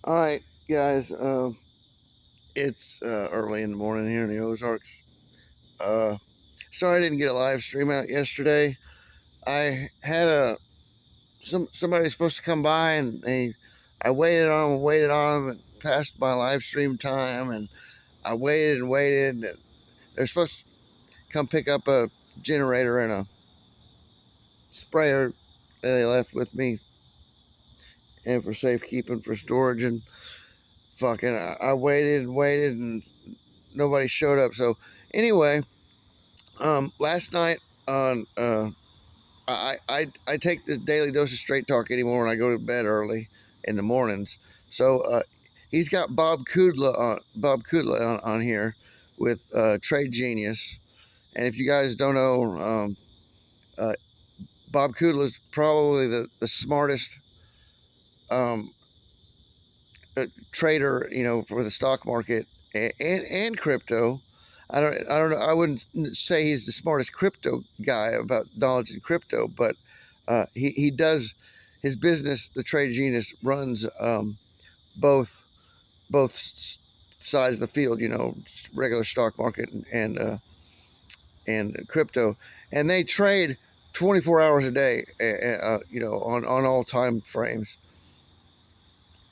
All right, guys. It's early in the morning here in the Ozarks. Uh, Sorry I didn't get a live stream out yesterday. I had somebody supposed to come by, and I waited on them and waited on them, and passed my live stream time, and I waited and waited. And they're supposed to come pick up a generator and a sprayer that they left with me, and for safekeeping for storage. And fucking, I waited and waited, and nobody showed up. So anyway. Last night on I take this daily dose of straight talk anymore when I go to bed early in the mornings. So he's got Bob Kudla on here with Trade Genius, and if you guys don't know, uh, Bob Kudla is probably the smartest um, trader, for the stock market and crypto. I don't know. I wouldn't say he's the smartest crypto guy about knowledge in crypto, but he does his business. The Trade Genius runs both sides of the field. Regular stock market and crypto, and they trade 24 hours a day. On all time frames,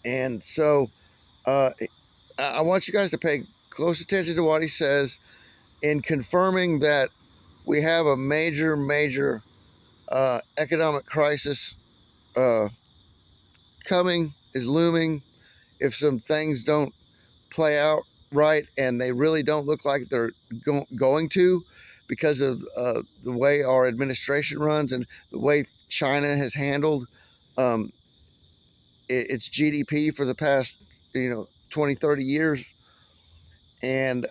and so uh, I want you guys to pay close attention to what he says in confirming that we have a major economic crisis uh, coming, is looming. If some things don't play out right, and they really don't look like they're going to, because of the way our administration runs and the way China has handled um, its GDP for the past 20, 30 years, and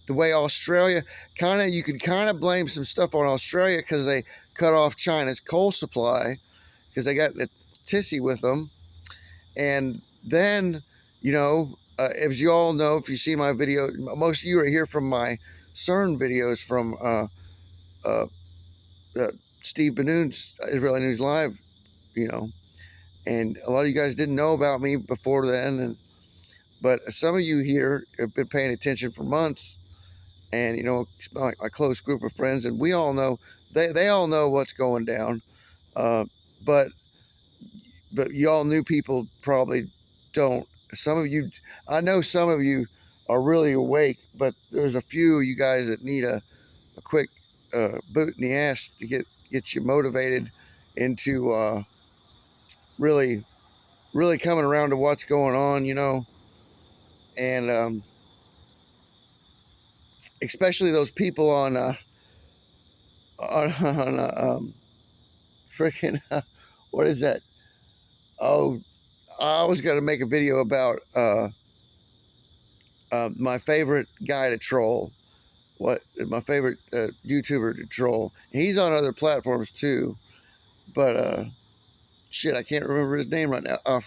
the way Australia you could kind of blame some stuff on Australia because they cut off China's coal supply because they got tissy with them. And then, as you all know, if you see my video, most of you are here from my CERN videos from uh, uh, Steve Benoon's Israeli News Live, you know, and a lot of you guys didn't know about me before then, but some of you here have been paying attention for months, and my close group of friends, and we all know they all know what's going down, uh, but you all new people probably don't. Some of you, I know some of you are really awake, but there's a few of you guys that need a quick boot in the ass to get you motivated into really really coming around to what's going on, and especially those people on freaking what is that? Oh, I was going to make a video about my favorite guy to troll. What my favorite YouTuber to troll. He's on other platforms too, but shit, I can't remember his name right now. I'm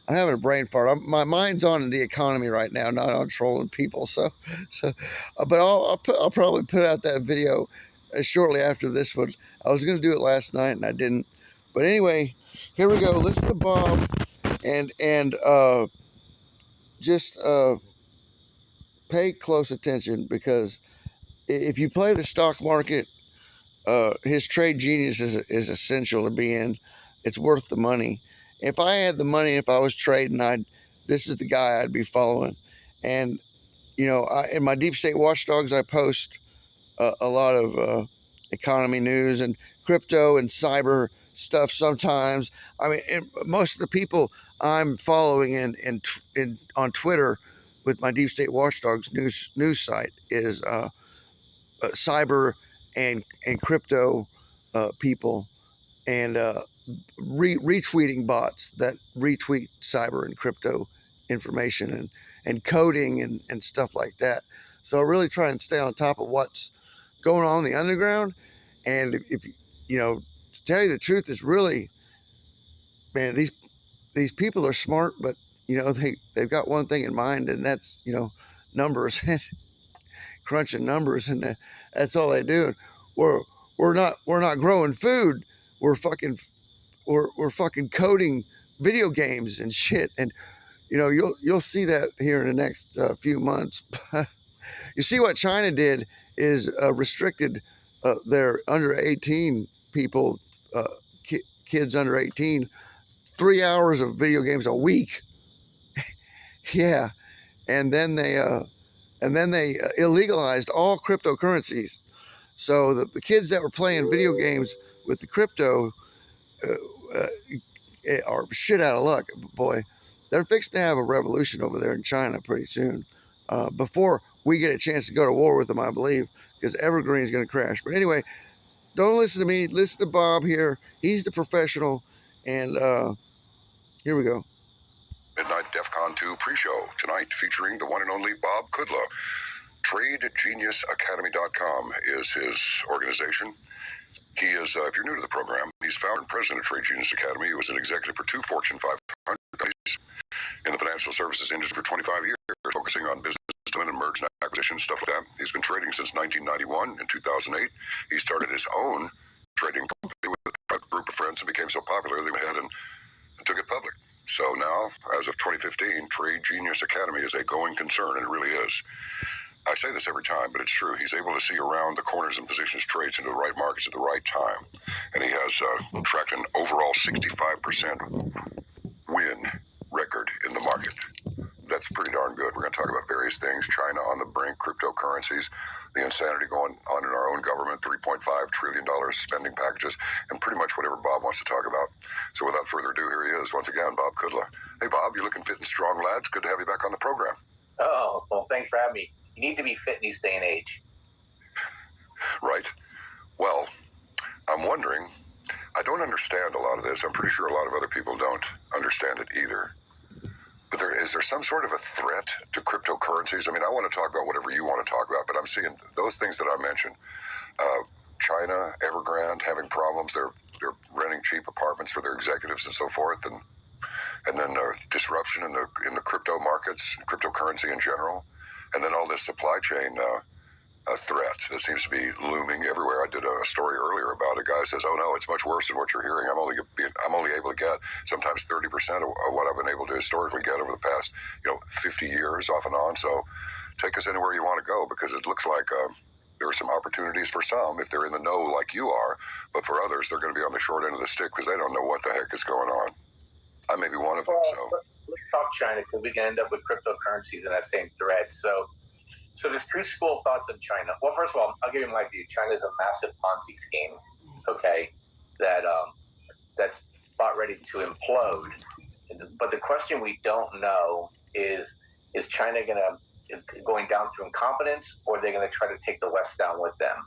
having a brain fart. My mind's on the economy right now, not on trolling people. But I'll probably put out that video shortly after this one. I was going to do it last night and I didn't. But anyway, here we go. Listen to Bob and just pay close attention, because if you play the stock market, his Trade Genius is essential to be in. It's worth the money. If I had the money, if I was trading, this is the guy I'd be following. And in my Deep State Watchdogs, I post a lot of economy news and crypto and cyber stuff sometimes. I mean, most of the people I'm following on Twitter with my Deep State Watchdogs news site is cyber and crypto people, and retweeting bots that retweet cyber and crypto information and coding and stuff like that. So I really try and stay on top of what's going on in the underground. And if to tell you the truth, is really, man, these people are smart, but they've got one thing in mind, and that's numbers, crunching numbers, and that's all they do. We're we're not growing food. We're fucking we're fucking coding video games and shit. And you'll see that here in the next few months. You see what China did is restricted their under 18 people, kids under 18, 3 hours of video games a week. Yeah, and then they illegalized all cryptocurrencies. So the kids that were playing video games with the crypto are shit out of luck, boy. They're fixing to have a revolution over there in China pretty soon, before we get a chance to go to war with them, I believe, because Evergreen is going to crash. But anyway, don't listen to me. Listen to Bob here. He's the professional, and here we go. Midnight DEF CON 2 pre-show tonight featuring the one and only Bob Kudla. TradeGeniusAcademy.com is his organization. He is, if you're new to the program, he's founder and president of Trade Genius Academy. He was an executive for 2 Fortune 500 companies in the financial services industry for 25 years, focusing on business development and merger and acquisition, stuff like that. He's been trading since 1991. In 2008, he started his own trading company with a group of friends and became so popular they went ahead and took it public. So now, as of 2015, Trade Genius Academy is a going concern, and it really is. I say this every time, but it's true. He's able to see around the corners and positions trades into the right markets at the right time. And he has tracked an overall 65% win record in the market. That's pretty darn good. We're going to talk about various things. China on the brink, cryptocurrencies, the insanity going on in our own government, $3.5 trillion spending packages, and pretty much whatever Bob wants to talk about. So without further ado, here he is once again, Bob Kudla. Hey, Bob, you're looking fit and strong, lad. It's good to have you back on the program. Oh, well, thanks for having me. You need to be fit in these day and age. Right. Well, I'm wondering, I don't understand a lot of this. I'm pretty sure a lot of other people don't understand it either. But is there some sort of a threat to cryptocurrencies? I mean, I want to talk about whatever you want to talk about, but I'm seeing those things that I mentioned. China, Evergrande having problems. They're renting cheap apartments for their executives and so forth, and then disruption in the crypto markets, cryptocurrency in general, and then all this supply chain threat that seems to be looming everywhere. I did a story earlier about a guy who says, "Oh no, it's much worse than what you're hearing. I'm only able to get sometimes 30% of what I've been able to historically get over the past 50 years off and on." So take us anywhere you want to go, because it looks like there are some opportunities for some if they're in the know like you are, but for others they're going to be on the short end of the stick because they don't know what the heck is going on. I may be one of them. So let's talk China, because we can end up with cryptocurrencies in that same thread. So there's two school of thoughts in China. Well, first of all, I'll give you my view. China is a massive Ponzi scheme, okay, that's about ready to implode. But the question we don't know is China going down through incompetence, or are they going to try to take the West down with them?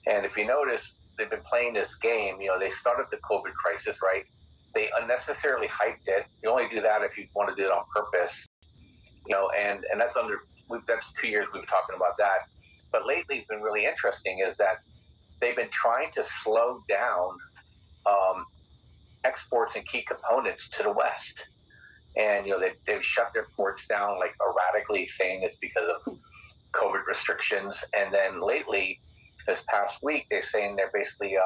And if you notice, they've been playing this game. They started the COVID crisis, right? They unnecessarily hyped it. You only do that if you want to do it on purpose, and that's 2 years we've been talking about that. But lately it's been really interesting is that they've been trying to slow down exports and key components to the West. And, they've shut their ports down like erratically, saying it's because of COVID restrictions. And then lately, this past week, they're saying they're basically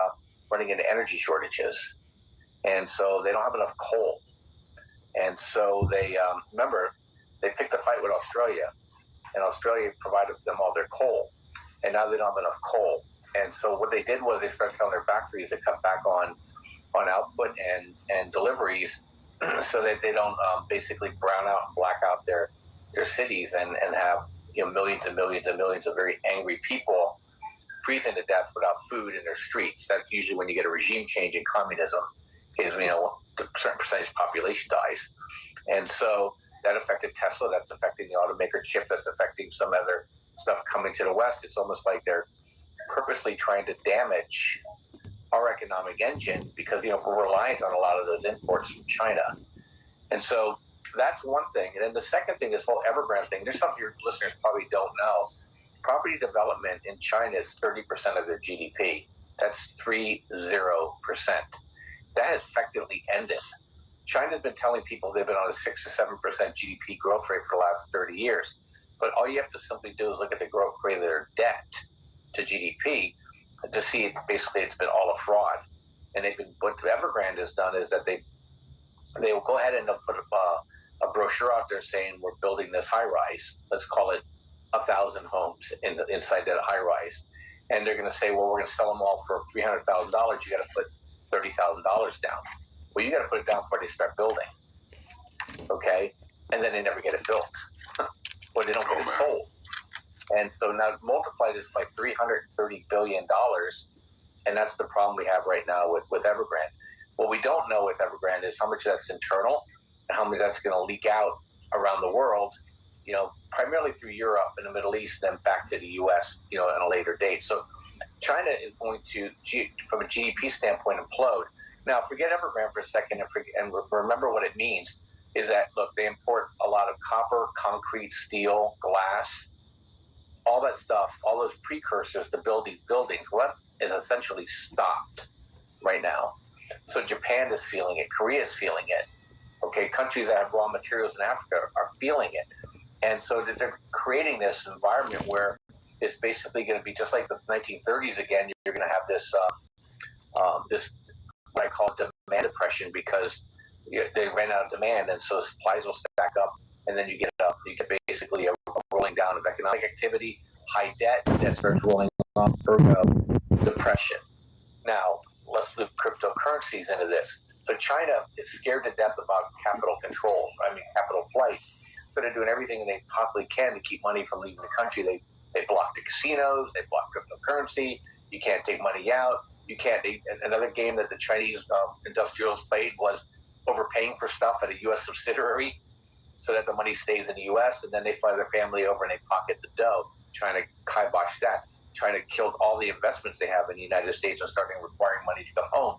running into energy shortages. And so they don't have enough coal. And so they, remember, they picked a fight with Australia. And Australia provided them all their coal. And now they don't have enough coal. And so what they did was they started telling their factories to cut back on output and deliveries so that they don't basically brown out and black out their cities and have millions and millions and millions of very angry people freezing to death without food in their streets. That's usually when you get a regime change in communism, is the certain percentage of population dies. And so that affected Tesla, that's affecting the automaker chip, that's affecting some other stuff coming to the West. It's almost like they're purposely trying to damage our economic engine because, we're reliant on a lot of those imports from China. And so that's one thing. And then the second thing, this whole Evergrande thing, there's something your listeners probably don't know. Property development in China is 30% of their GDP. That's 30%. That has effectively ended. China's been telling people they've been on a 6 to 7% GDP growth rate for the last 30 years. But all you have to simply do is look at the growth rate of their debt to GDP to see it's been all a fraud. And what Evergrande has done is that they will go ahead and they'll put a brochure out there saying we're building this high rise. Let's call it 1,000 homes inside that high rise, and they're going to say, well, we're going to sell them all for $300,000. You got to put $30,000 down. Well, you got to put it down before they start building. Okay, and then they never get it built, or they don't get it sold. And so now multiply this by $330 billion, and that's the problem we have right now with Evergrande. What we don't know with Evergrande is how much that's internal and how much that's going to leak out around the world, primarily through Europe and the Middle East, and then back to the U.S., at a later date. So China is going to, from a GDP standpoint, implode. Now, forget Evergrande for a second and remember what it means is that, look, they import a lot of copper, concrete, steel, glass, all that stuff, all those precursors to build these buildings. What is essentially stopped right now? So Japan is feeling it. Korea is feeling it. Okay, countries that have raw materials in Africa are feeling it. And so they're creating this environment where it's basically going to be just like the 1930s again. You're going to have this, this what I call demand depression, because they ran out of demand, and so supplies will stack up, and then you get basically a rolling down of economic activity, high debt that starts rolling off, ergo depression. Now, let's loop cryptocurrencies into this. So China is scared to death about capital flight. So they're doing everything they possibly can to keep money from leaving the country. They block the casinos, they block cryptocurrency. You can't take money out. You can't. Another game that the Chinese industrials played was overpaying for stuff at a U.S. subsidiary so that the money stays in the U.S., and then they fly their family over and they pocket the dough, trying to kibosh that, trying to kill all the investments they have in the United States and starting requiring money to come home.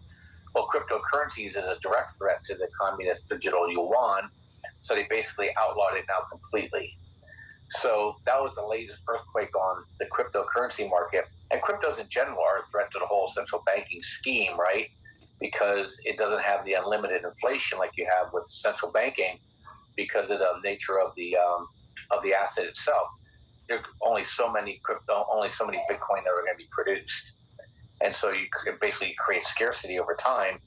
Well, cryptocurrencies is a direct threat to the communist digital yuan, so they basically outlawed it now completely. So that was the latest earthquake on the cryptocurrency market. And cryptos in general are a threat to the whole central banking scheme, right? Because it doesn't have the unlimited inflation like you have with central banking because of the nature of the asset itself. There are only so many Bitcoin that are going to be produced. And so you basically create scarcity over time.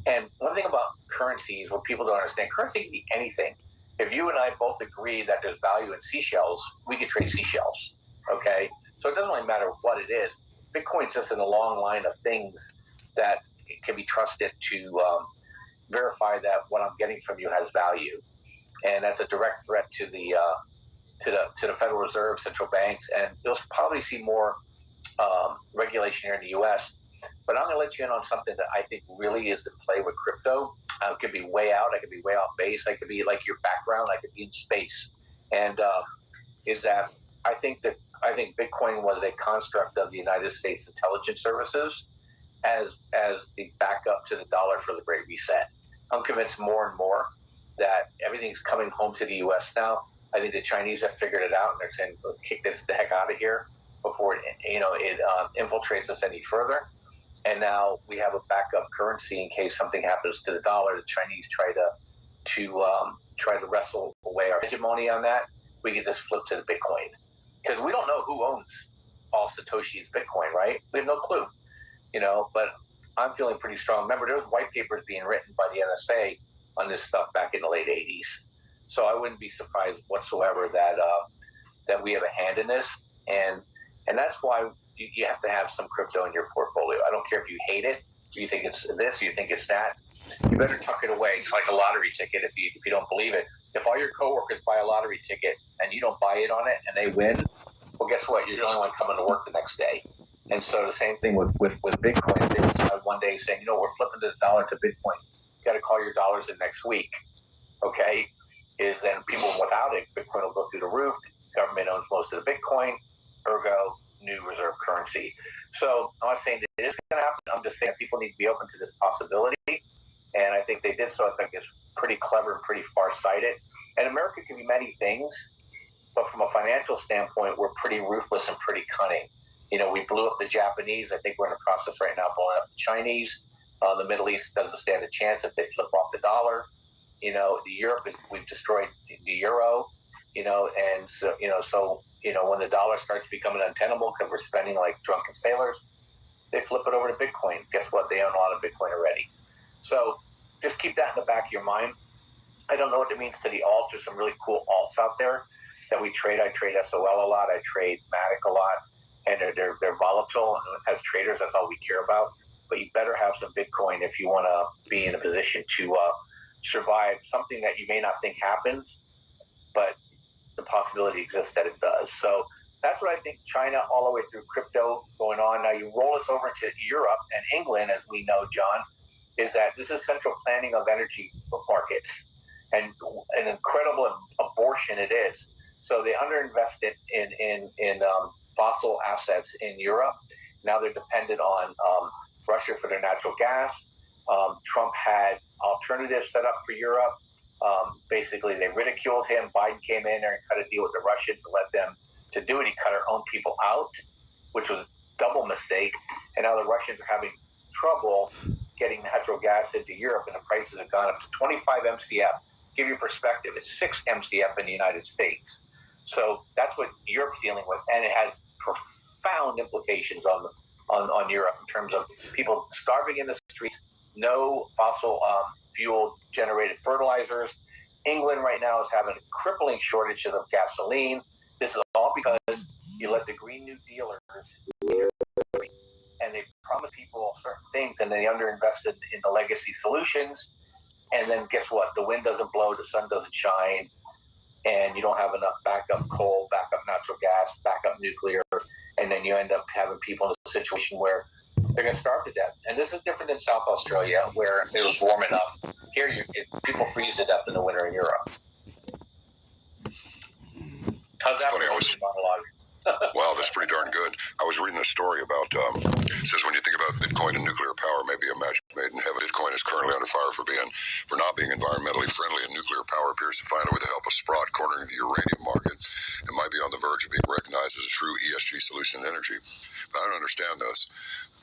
And one thing about currencies, what people don't understand, currency can be anything. If you and I both agree that there's value in seashells, we can trade seashells, okay? So it doesn't really matter what it is. Bitcoin's just in a long line of things that can be trusted to verify that what I'm getting from you has value. And that's a direct threat to the Federal Reserve, central banks, and you'll probably see more regulation here in the U.S. But I'm going to let you in on something that I think really is in play with crypto. I could be way out. I could be way off base. I could be like your background. I could be in space. And is that I think Bitcoin was a construct of the United States intelligence services as the backup to the dollar for the Great Reset. I'm convinced more and more that everything's coming home to the U.S. now. I think the Chinese have figured it out, and they're saying, let's kick this the heck out of here before it infiltrates us any further. And now we have a backup currency in case something happens to the dollar. The Chinese try to wrestle away our hegemony on that. We can just flip to the Bitcoin because we don't know who owns all Satoshi's Bitcoin, right? We have no clue, But I'm feeling pretty strong. Remember, there was white papers being written by the NSA on this stuff back in the late '80s. So I wouldn't be surprised whatsoever that we have a hand in this, and that's why you have to have some crypto in your portfolio. I don't care if you hate it, you think it's this, you think it's that. You better tuck it away. It's like a lottery ticket if you don't believe it. If all your coworkers buy a lottery ticket and you don't buy it on it and they win, well, guess what? You're the only one coming to work the next day. And so the same thing with Bitcoin. They decided one day saying, we're flipping the dollar to Bitcoin. You got to call your dollars in next week. Okay? Is then people without it, Bitcoin will go through the roof. The government owns most of the Bitcoin, ergo, new reserve currency. So I'm not saying that it is going to happen. I'm just saying people need to be open to this possibility. And I think they did so. I think it's pretty clever and pretty far-sighted. And America can be many things, but from a financial standpoint, we're pretty ruthless and pretty cunning. We blew up the Japanese. I think we're in the process right now of blowing up the Chinese. The Middle East doesn't stand a chance if they flip off the dollar. We've destroyed the euro, and so, when the dollar starts becoming untenable because we're spending like drunken sailors, they flip it over to Bitcoin. Guess what? They own a lot of Bitcoin already. So just keep that in the back of your mind. I don't know what it means to the alt. There's some really cool alts out there that we trade. I trade SOL a lot. I trade Matic a lot, and they're volatile. As traders, that's all we care about. But you better have some Bitcoin if you want to be in a position to survive something that you may not think happens, but the possibility exists that it does. So that's what I think China all the way through crypto going on. Now you roll us over to Europe and England, as we know, John, is that this is central planning of energy markets, and an incredible abortion it is. So they underinvested in fossil assets in Europe. Now they're dependent on Russia for their natural gas. Trump had alternatives set up for Europe. Basically, they ridiculed him. Biden came in there and cut a deal with the Russians and let them to do it. He cut our own people out, which was a double mistake. And now the Russians are having trouble getting natural gas into Europe, and the prices have gone up to 25 MCF. Give you perspective, it's 6 MCF in the United States. So that's what Europe's dealing with, and it has profound implications on Europe in terms of people starving in the streets, no fossil fuel generated fertilizers. England right now is having crippling shortages of gasoline. This is all because you let the Green New Dealers, and they promise people certain things, and they underinvested in the legacy solutions. And then guess what? The wind doesn't blow, the sun doesn't shine, and you don't have enough backup coal, backup natural gas, backup nuclear, and then you end up having people in a situation where they're going to starve to death. And this is different than South Australia, where it was warm enough. Here, people freeze to death in the winter in Europe. How's that funny, monologue? Wow, that's pretty darn good. I was reading a story about, it says when you think about Bitcoin and nuclear power, maybe a match made in heaven. Bitcoin is currently under fire for not being environmentally friendly, and nuclear power appears to finally, with the help of Sprott cornering the uranium market, it might be on the verge of being recognized as a true ESG solution in energy. But I don't understand this.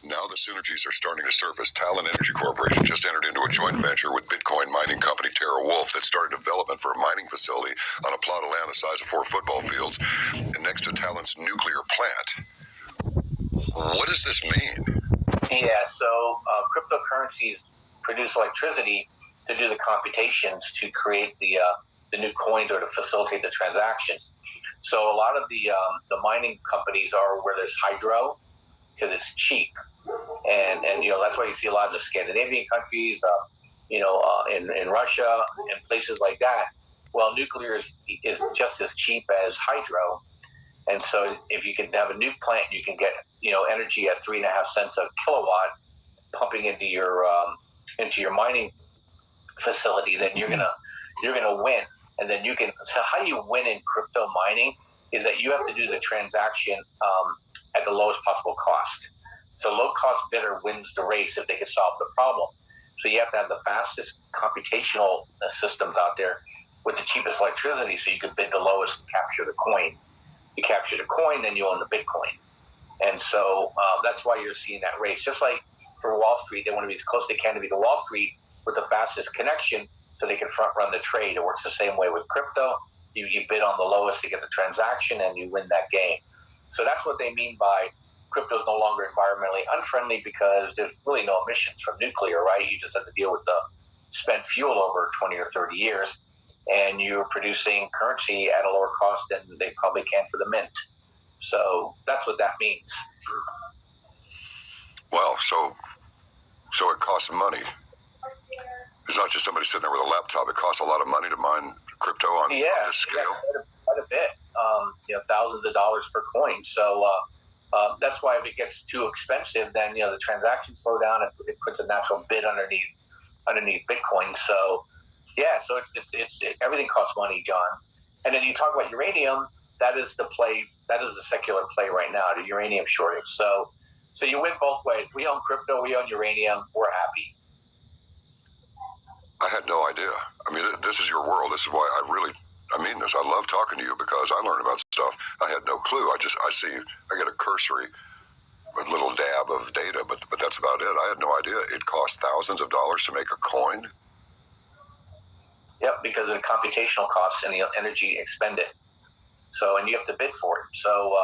Now the synergies are starting to surface. Talon Energy Corporation just entered into a joint venture with Bitcoin mining company TerraWolf that started development for a mining facility on a plot of land the size of 4 football fields and next to Talon's nuclear plant. What does this mean? Yeah, so cryptocurrencies produce electricity to do the computations to create the new coins or to facilitate the transactions. So a lot of the mining companies are where there's hydro, because it's cheap. And that's why you see a lot of the Scandinavian countries, in Russia and places like that. Well, nuclear is just as cheap as hydro, and so if you can have a nuke plant, you can get energy at 3.5 cents a kilowatt pumping into your mining facility. Then you're gonna win, and then you can. So how you win in crypto mining is that you have to do the transaction at the lowest possible cost. So low-cost bidder wins the race if they can solve the problem. So you have to have the fastest computational systems out there with the cheapest electricity, so you can bid the lowest to capture the coin. You capture the coin, then you own the Bitcoin. And so that's why you're seeing that race. Just like for Wall Street, they want to be as close as they can to be to Wall Street with the fastest connection so they can front-run the trade. It works the same way with crypto. You bid on the lowest to get the transaction, and you win that game. So that's what they mean by crypto is no longer environmentally unfriendly, because there's really no emissions from nuclear, right? You just have to deal with the spent fuel over 20 or 30 years, and you're producing currency at a lower cost than they probably can for the mint. So that's what that means. Well, so it costs money. It's not just somebody sitting there with a laptop. It costs a lot of money to mine crypto on this scale. Yeah, quite a bit. Thousands of dollars per coin. So that's why if it gets too expensive, then the transactions slow down. It puts a natural bid underneath Bitcoin. So yeah, so it's everything costs money, John. And then you talk about uranium. That is the play. That is the secular play right now. The uranium shortage. So you win both ways. We own crypto. We own uranium. We're happy. I had no idea. I mean, this is your world. This is why I mean this. I love talking to you because I learn about stuff. I had no clue. I get a cursory little dab of data, but that's about it. I had no idea it costs thousands of dollars to make a coin. Yep, because of the computational costs and the energy expended. So, and you have to bid for it. So,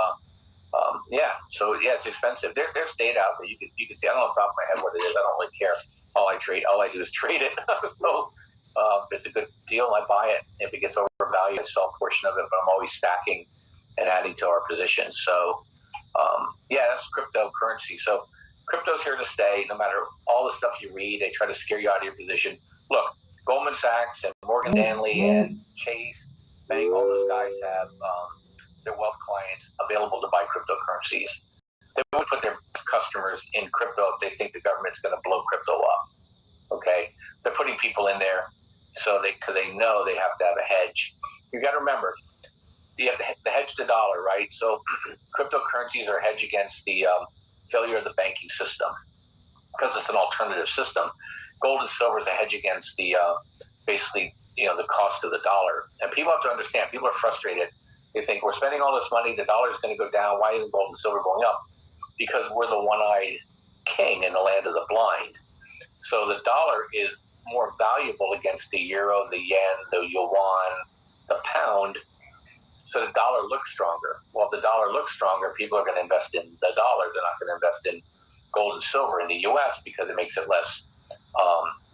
it's expensive. There's data out there. You can see. I don't know off the top of my head what it is. I don't really care. All I do is trade it. So, it's a good deal, I buy it. If it gets overvalued, I sell a portion of it, but I'm always stacking and adding to our position. So, that's cryptocurrency. So crypto's here to stay. No matter all the stuff you read, they try to scare you out of your position. Look, Goldman Sachs and Morgan Stanley and Chase Bank, all those guys have their wealth clients available to buy cryptocurrencies. They would put their customers in crypto if they think the government's going to blow crypto up. Okay, they're putting people in there because they know they have to have a hedge. You got to remember, you have to hedge the dollar, right? So cryptocurrencies are a hedge against the failure of the banking system because it's an alternative system. Gold and silver is a hedge against the the cost of the dollar. And people have to understand. People are frustrated. They think we're spending all this money. The dollar is going to go down. Why isn't gold and silver going up? Because we're the one-eyed king in the land of the blind. So the dollar is more valuable against the euro, the yen, the yuan, the pound. So the dollar looks stronger. Well, if the dollar looks stronger, people are going to invest in the dollar. They're not going to invest in gold and silver in the U.S. because it makes it less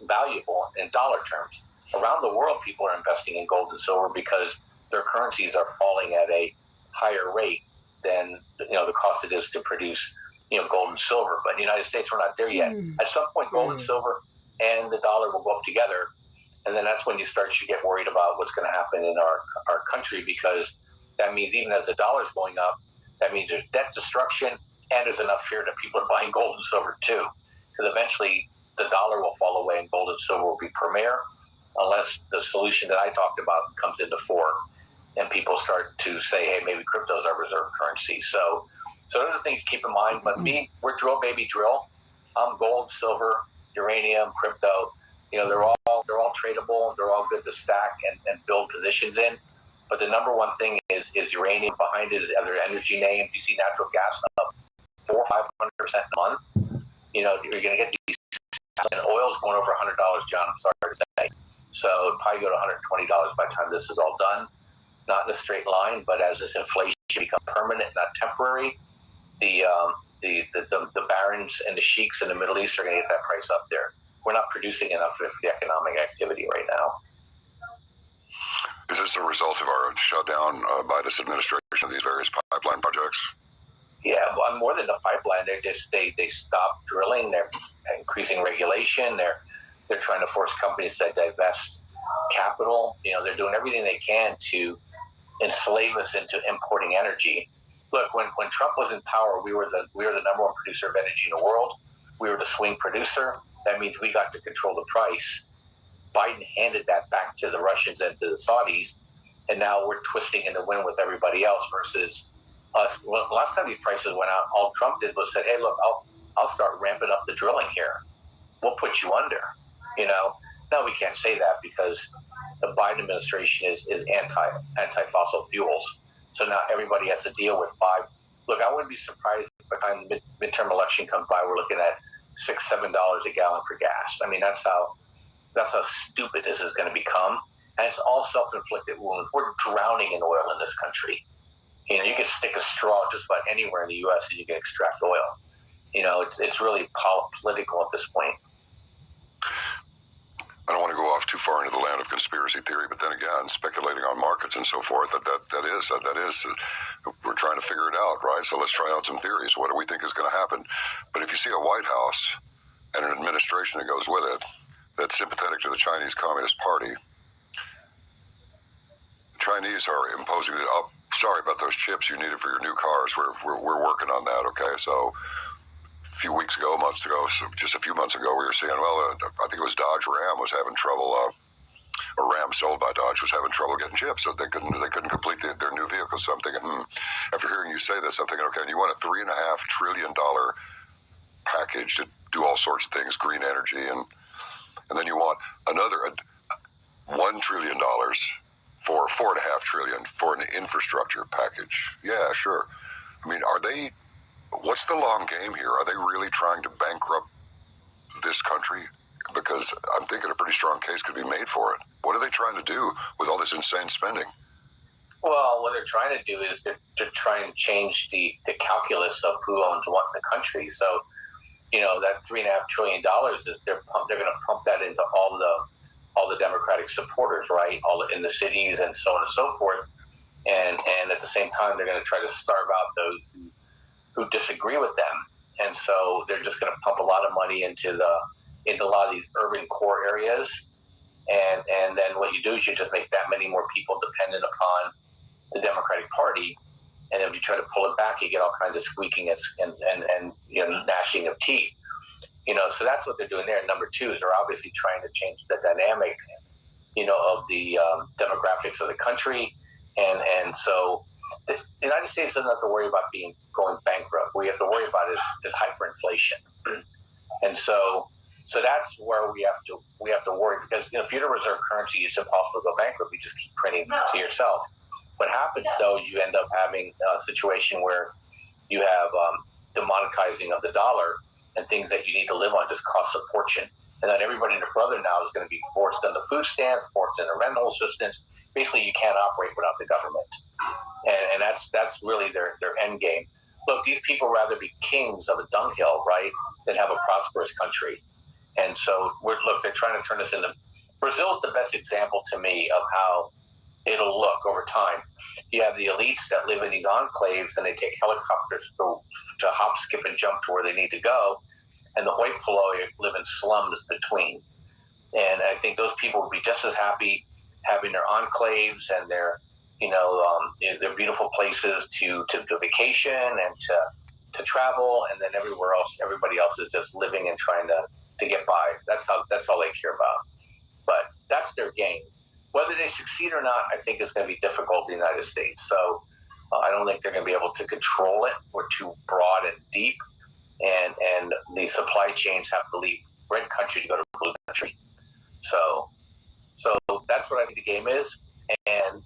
valuable in dollar terms. Around the world, people are investing in gold and silver because their currencies are falling at a higher rate than the cost it is to produce gold and silver. But in the United States, we're not there yet. At some point, gold and silver and the dollar will go up together, and then that's when you start to get worried about what's going to happen in our country, because that means even as the dollar's going up, that means there's debt destruction and there's enough fear that people are buying gold and silver too, because eventually the dollar will fall away and gold and silver will be premier, unless the solution that I talked about comes into fore and people start to say, hey, maybe crypto is our reserve currency. So those are things to keep in mind. But we're drill, baby, drill. Gold, silver, uranium, crypto. They're all tradable. They're all good to stack and build positions in. But the number one thing is uranium. Behind it is other energy names. You see natural gas up 400% or 500% a month. You're going to get these, and oil's going over $100, John. I'm sorry to say. So it'll probably go to $120 by the time this is all done. Not in a straight line, but as this inflation becomes permanent, not temporary, the barons and the sheiks in the Middle East are going to get that price up there. We're not producing enough for the economic activity right now. Is this a result of our shutdown by this administration of these various pipeline projects? Yeah, well, more than the pipeline, they stopped drilling. They're increasing regulation. They're trying to force companies to divest capital. They're doing everything they can to enslave us into importing energy. Look, when Trump was in power, we were the number one producer of energy in the world. We were the swing producer. That means we got to control the price. Biden handed that back to the Russians and to the Saudis, and now we're twisting in the wind with everybody else versus us. Well, last time these prices went out, all Trump did was said, "Hey, look, I'll start ramping up the drilling here. We'll put you under." No, we can't say that because the Biden administration is anti-fossil fuels. So now everybody has to deal with five. Look, I wouldn't be surprised if by the time the midterm election comes by, we're looking at $6-7 a gallon for gas. I mean, that's how stupid this is going to become. And it's all self-inflicted wounds. We're drowning in oil in this country. You can stick a straw just about anywhere in the U.S. and you can extract oil. It's really political at this point. I don't want to go off too far into the land of conspiracy theory, but then again, speculating on markets and so forth, that is, we're trying to figure it out, right? So let's try out some theories. What do we think is going to happen? But if you see a White House and an administration that goes with it that's sympathetic to the Chinese Communist Party, Chinese are imposing that, oh, sorry about those chips you needed for your new cars. We're working on that, okay? So a few weeks ago, months ago, so just a few months ago, we were seeing, I think it was Dodge Ram was having trouble, or Ram sold by Dodge was having trouble getting chips, so they couldn't complete their new vehicle. So I'm thinking, after hearing you say this, I'm thinking, okay, you want a $3.5 trillion package to do all sorts of things, green energy, and then you want another $1 trillion for $4.5 trillion for an infrastructure package. Yeah, sure. I mean, what's the long game here? Are they really trying to bankrupt this country? Because I'm thinking a pretty strong case could be made for it. What are they trying to do with all this insane spending? Well, what they're trying to do is to try and change the calculus of who owns what in the country. So, that $3.5 trillion is they're going to pump that into all all the Democratic supporters, right? In the cities and so on and so forth. And at the same time, they're going to try to starve out those who disagree with them. And so they're just going to pump a lot of money into a lot of these urban core areas. And then what you do is you just make that many more people dependent upon the Democratic Party. And then if you try to pull it back, you get all kinds of squeaking and gnashing of teeth. So that's what they're doing there. Number two is they're obviously trying to change the dynamic, of the demographics of the country. And so the United States doesn't have to worry about going bankrupt. What we have to worry about is hyperinflation. And so that's where we have to worry, because if you're the reserve currency, it's impossible to go bankrupt. You just keep printing to yourself. What happens though is you end up having a situation where you have demonetizing of the dollar, and things that you need to live on just cost a fortune. And then everybody and their brother now is going to be forced into food stamps, forced into rental assistance. Basically, you can't operate without the government. And that's really their end game. Look, these people rather be kings of a dunghill, right, than have a prosperous country. And so, they're trying to turn us into... Brazil's the best example to me of how it'll look over time. You have the elites that live in these enclaves, and they take helicopters to hop, skip, and jump to where they need to go. And the hoi polloi live in slums between. And I think those people would be just as happy having their enclaves and their beautiful places to vacation and to travel, and then everybody else is just living and trying to get by. That's all they care about. But that's their game. Whether they succeed or not, I think is going to be difficult in the United States. So I don't think they're going to be able to control it. We're too broad and deep, and the supply chains have to leave red country to go to blue country. So that's what I think the game is. And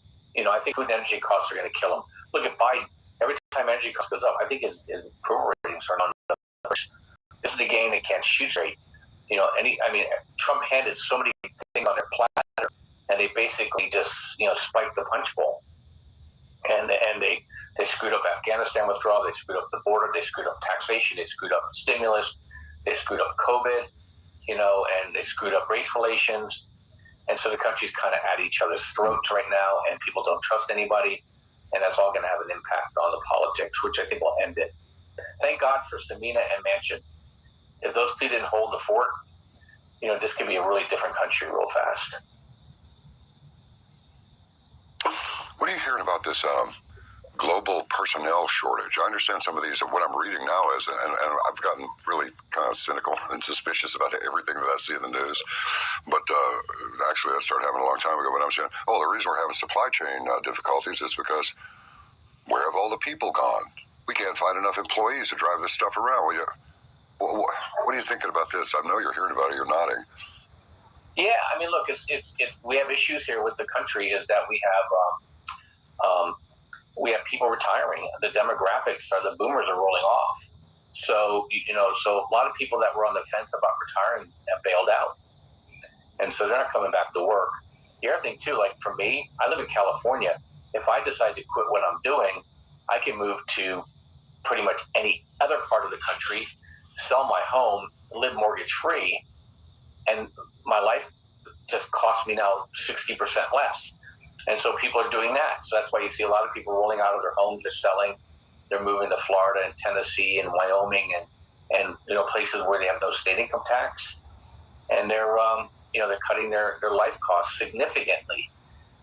I think food and energy costs are going to kill him. Look at Biden. Every time energy costs goes up, I think his approval ratings are on the first. This is a game they can't shoot straight. Trump handed so many things on their platter, and they basically just spiked the punch bowl. And they screwed up Afghanistan withdrawal. They screwed up the border. They screwed up taxation. They screwed up stimulus. They screwed up COVID. And they screwed up race relations. And so the country's kind of at each other's throats right now, and people don't trust anybody. And that's all going to have an impact on the politics, which I think will end it. Thank God for Samina and Manchin. If those two didn't hold the fort, this could be a really different country real fast. What are you hearing about this global personnel shortage? I understand some of these. What I'm reading now is, and I've gotten really kind of cynical and suspicious about everything that I see in the news. But actually, I started having a long time ago. But I'm saying, the reason we're having supply chain difficulties is because where have all the people gone? We can't find enough employees to drive this stuff around. What are you thinking about this? I know you're hearing about it. You're nodding. Yeah, look, it's we have issues here with the country. Is that we have people retiring. The demographics the boomers are rolling off. So so a lot of people that were on the fence about retiring have bailed out, and so they're not coming back to work. The other thing too, like for me, I live in California. If I decide to quit what I'm doing, I can move to pretty much any other part of the country, sell my home, live mortgage free, and my life just costs me now 60% less. And so people are doing that. So that's why you see a lot of people rolling out of their homes, they're selling, they're moving to Florida and Tennessee and Wyoming and places where they have no state income tax. And they're they're cutting their life costs significantly.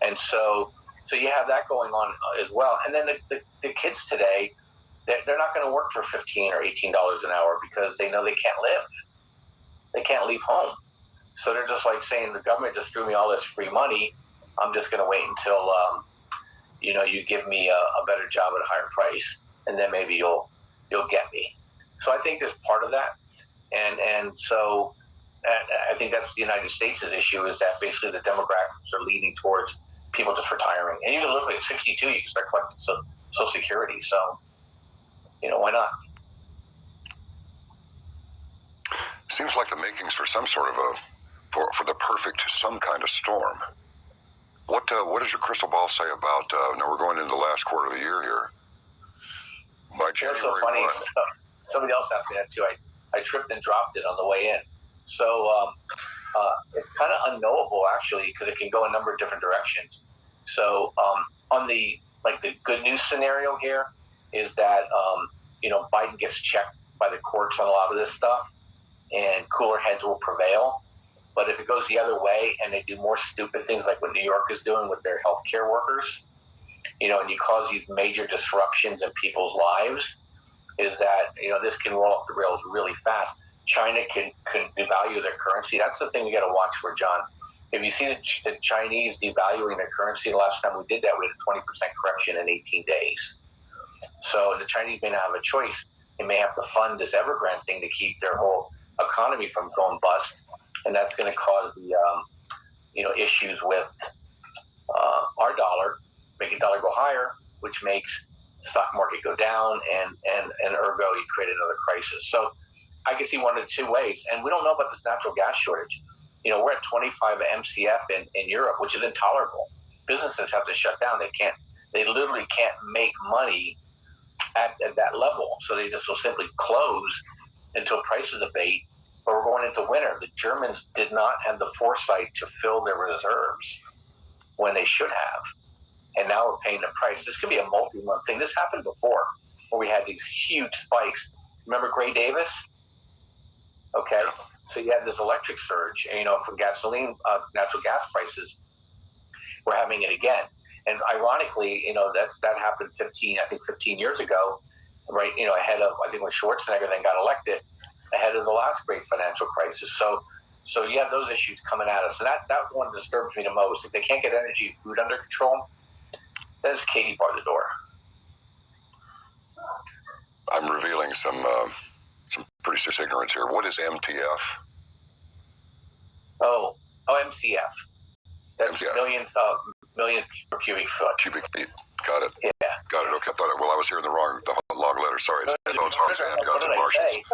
And so you have that going on as well. And then the kids today, they're not going to work for $15 or $18 an hour because they know they can't live. They can't leave home. So they're just like saying, the government just threw me all this free money. I'm just going to wait until, you give me a better job at a higher price, and then maybe you'll get me. So I think there's part of that. And so I think that's the United States' issue, is that basically the demographics are leaning towards people just retiring. And you can look at 62, you can start collecting Social Security. So, why not? Seems like the makings for some sort of for the perfect some kind of storm. What does your crystal ball say about? Now we're going into the last quarter of the year here. By January, so funny. Somebody else asked me that too. I tripped and dropped it on the way in. So it's kind of unknowable actually because it can go a number of different directions. So on the good news scenario here is that Biden gets checked by the courts on a lot of this stuff, and cooler heads will prevail. But if it goes the other way and they do more stupid things like what New York is doing with their healthcare workers, and you cause these major disruptions in people's lives, is that this can roll off the rails really fast. China can devalue their currency. That's the thing we got to watch for, John. If you see the Chinese devaluing their currency, the last time we did that, we had a 20% correction in 18 days. So the Chinese may not have a choice. They may have to fund this Evergrande thing to keep their whole economy from going bust, and that's going to cause the issues with our dollar, make the dollar go higher, which makes the stock market go down, and ergo you create another crisis. So I can see one of two ways, and we don't know about this natural gas shortage. We're at 25 MCF in Europe, which is intolerable. Businesses have to shut down. They literally can't make money at that level, so they just will simply close until prices abate. But we're going into winter. The Germans did not have the foresight to fill their reserves when they should have, and now we're paying the price. This could be a multi-month thing. This happened before, where we had these huge spikes. Remember Gray Davis? Okay, so you had this electric surge, for gasoline, natural gas prices. We're having it again, and ironically, that happened 15 years ago, right? Ahead of, I think, when Schwarzenegger then got elected, ahead of the last great financial crisis. So you have those issues coming at us, and that one disturbs me the most. If they can't get energy and food under control, there's Katie bar the door. I'm revealing some pretty serious ignorance here. What is MTF? Oh, MCF. That's MCF. millions per cubic foot. Cubic feet. Got it. Yeah. Got it. Okay. I was hearing the long letter. Sorry. It's headphones, hard and got some Martians.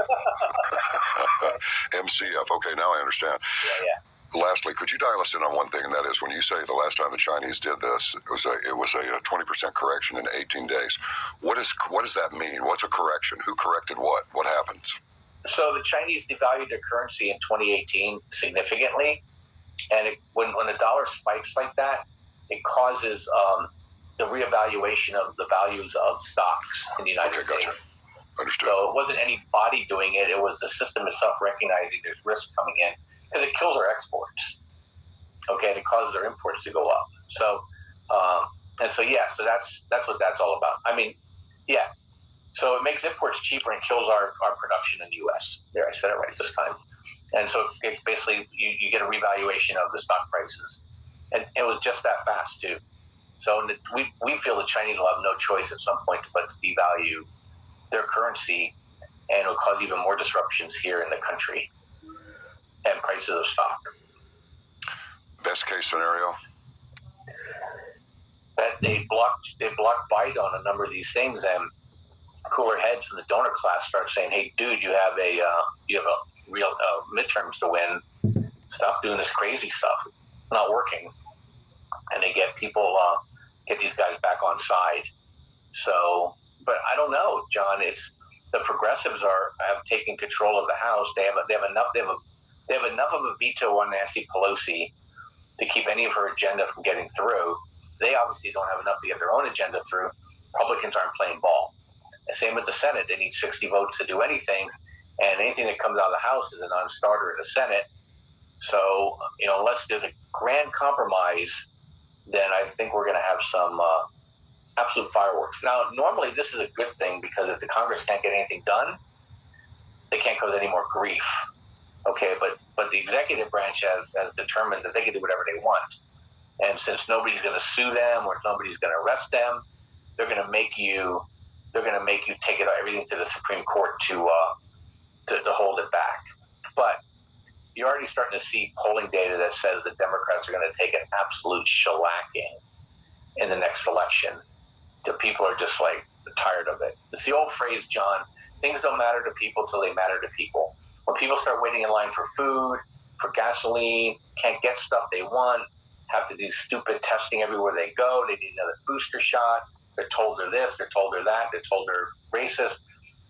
MCF. Okay, now I understand. Yeah. Lastly, could you dial us in on one thing, and that is when you say the last time the Chinese did this, it was a 20% correction in 18 days. What does that mean? What's a correction? Who corrected what? What happens? So the Chinese devalued their currency in 2018 significantly, and when the dollar spikes like that, it causes the reevaluation of the values of stocks in the United States. Gotcha. Understood. So it wasn't anybody doing it; it was the system itself recognizing there's risk coming in, because it kills our exports. Okay, and it causes our imports to go up. So so that's what that's all about. I mean, yeah. So it makes imports cheaper and kills our production in the U.S. There, I said it right this time. And so it basically you get a revaluation of the stock prices, and it was just that fast too. So we feel the Chinese will have no choice at some point but to devalue their currency, and it will cause even more disruptions here in the country and prices of stock. Best case scenario? That they blocked Biden on a number of these things, and cooler heads from the donor class start saying, "Hey, dude, you have a real midterms to win. Stop doing this crazy stuff. It's not working." And they get get these guys back on side. So, but I don't know, John. It's the progressives have taken control of the House. They have enough of a veto on Nancy Pelosi to keep any of her agenda from getting through. They obviously don't have enough to get their own agenda through. Republicans aren't playing ball. And same with the Senate. They need 60 votes to do anything, and anything that comes out of the House is a non-starter in the Senate. So, unless there's a grand compromise, then I think we're going to have some absolute fireworks. Now, normally this is a good thing, because if the Congress can't get anything done, they can't cause any more grief. Okay, but the executive branch has determined that they can do whatever they want. And since nobody's going to sue them or nobody's going to arrest them, they're going to make you take everything to the Supreme Court to hold it back. But you're already starting to see polling data that says that Democrats are going to take an absolute shellacking in the next election. The people are just tired of it. It's the old phrase, John, things don't matter to people till they matter to people. When people start waiting in line for food, for gasoline, can't get stuff they want, have to do stupid testing everywhere they go, they need another booster shot, they're told they're this, they're told they're that, they're told they're racist,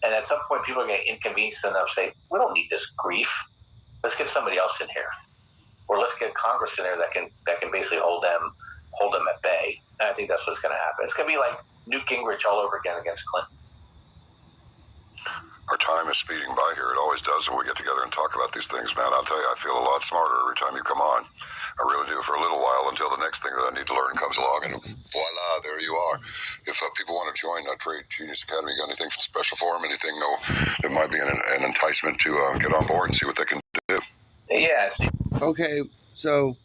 and at some point people are going to inconvenience enough, say, we don't need this grief. Let's get somebody else in here. or let's get Congress in there that can basically hold them at bay. And I think that's what's going to happen. It's going to be like Newt Gingrich all over again against Clinton. Our time is speeding by here. It always does when we get together and talk about these things, man. I'll tell you, I feel a lot smarter every time you come on. I really do, for a little while, until the next thing that I need to learn comes along, and voila, there you are. If people want to join Trade Genius Academy, got anything special for them? Anything that might be an enticement to get on board and see what they can do? Yeah. Okay, so,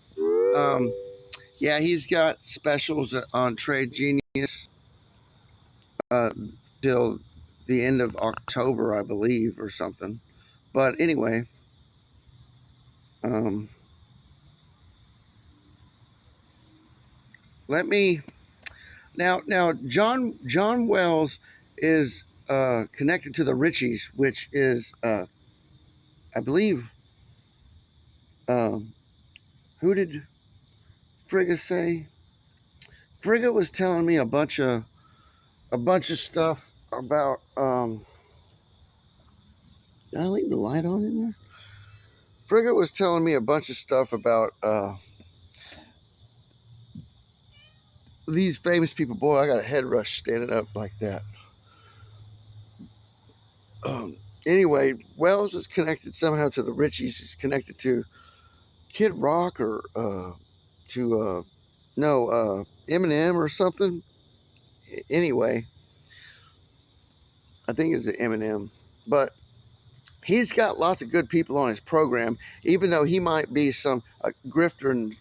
yeah, he's got specials on Trade Genius till the end of October, I believe, or something. But anyway, let me now. John Wells is connected to the Richies, which is, I believe, who did Frigga say? Frigga was telling me a bunch of stuff about. Did I leave the light on in there? Frigga was telling me a bunch of stuff about these famous people. Boy, I got a head rush standing up like that. Anyway, Wells is connected somehow to the Richies. He's connected to Kid Rock or to Eminem or something. Anyway, I think it's Eminem, but he's got lots of good people on his program, even though he might be some grifting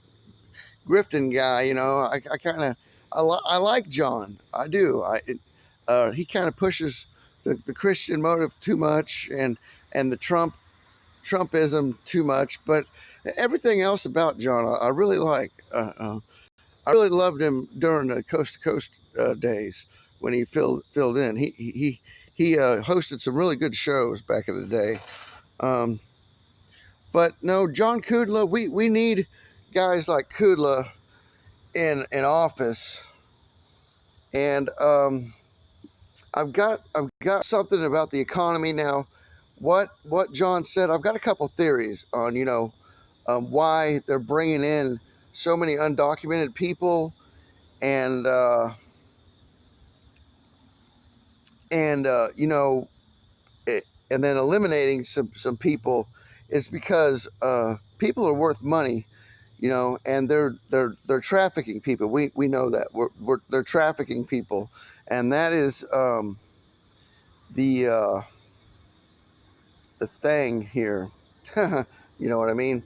guy. You know, I like John. I do. He kind of pushes the Christian motive too much and the Trumpism too much, but everything else about John I really like. I really loved him during the Coast to Coast days when he filled in. He hosted some really good shows back in the day. But no, John Kudla, we need guys like Kudla in office. And I've got something about the economy now. What John said, I've got a couple theories on, why they're bringing in so many undocumented people and and then eliminating some people is because people are worth money, and they're trafficking people. We know that they're trafficking people, and that is the thing here. You know what I mean?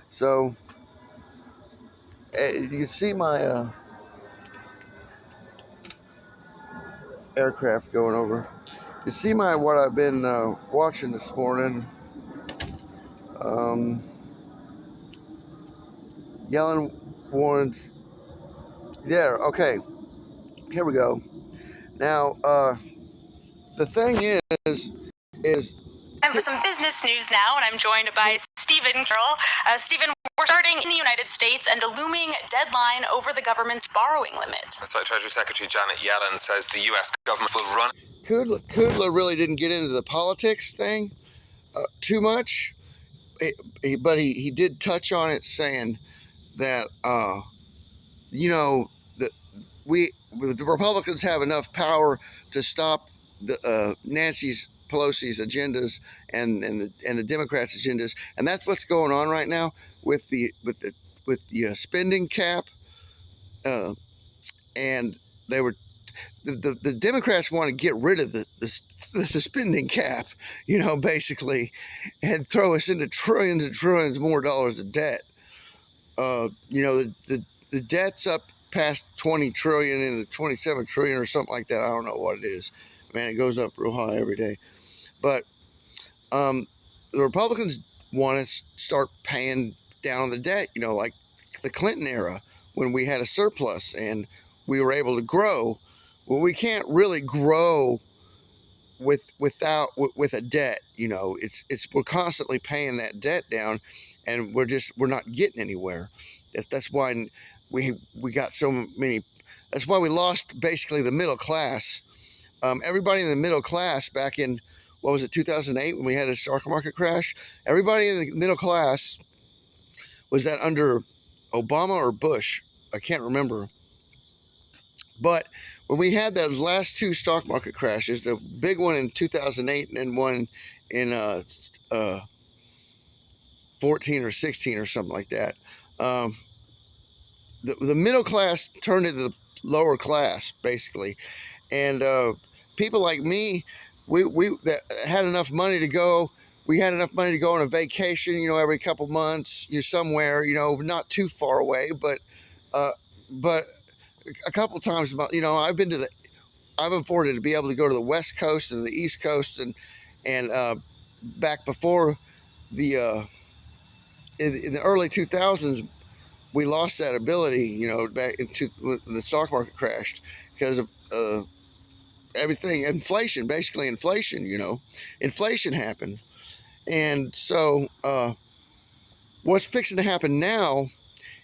So you can see my aircraft going over. You see what I've been watching this morning. Yellen warns. Yeah, okay. Here we go. Now, the thing is. And for some business news now, and I'm joined by Stephen Carroll. Stephen, we're starting in the United States and a looming deadline over the government's borrowing limit. That's right. Treasury Secretary Janet Yellen says the U.S. government will run. Kudla really didn't get into the politics thing too much, but he did touch on it, saying that the Republicans have enough power to stop the Nancy Pelosi's agendas and the Democrats' agendas, and that's what's going on right now with the spending cap, and they were. The Democrats want to get rid of the spending cap, basically, and throw us into trillions and trillions more dollars of debt. The debt's up past 20 trillion and the 27 trillion or something like that. I don't know what it is. Man, it goes up real high every day. But the Republicans want to start paying down the debt, like the Clinton era when we had a surplus and we were able to grow. Well, we can't really grow with a debt. We're constantly paying that debt down, and we're not getting anywhere. That's why we got so many. That's why we lost basically the middle class. Everybody in the middle class back in 2008 when we had a stock market crash. Everybody in the middle class Was that under Obama or Bush? I can't remember. But when we had those last two stock market crashes, the big one in 2008 and then one in 14 or 16 or something like that, the middle class turned into the lower class, basically. And people like me, we that had enough money to go. We had enough money to go on a vacation, every couple months, somewhere, not too far away, but a couple times, I've afforded to be able to go to the West Coast and the East Coast, and back before the in the early 2000s, we lost that ability, back into when the stock market crashed because of everything, inflation, basically inflation. Inflation happened, and so what's fixing to happen now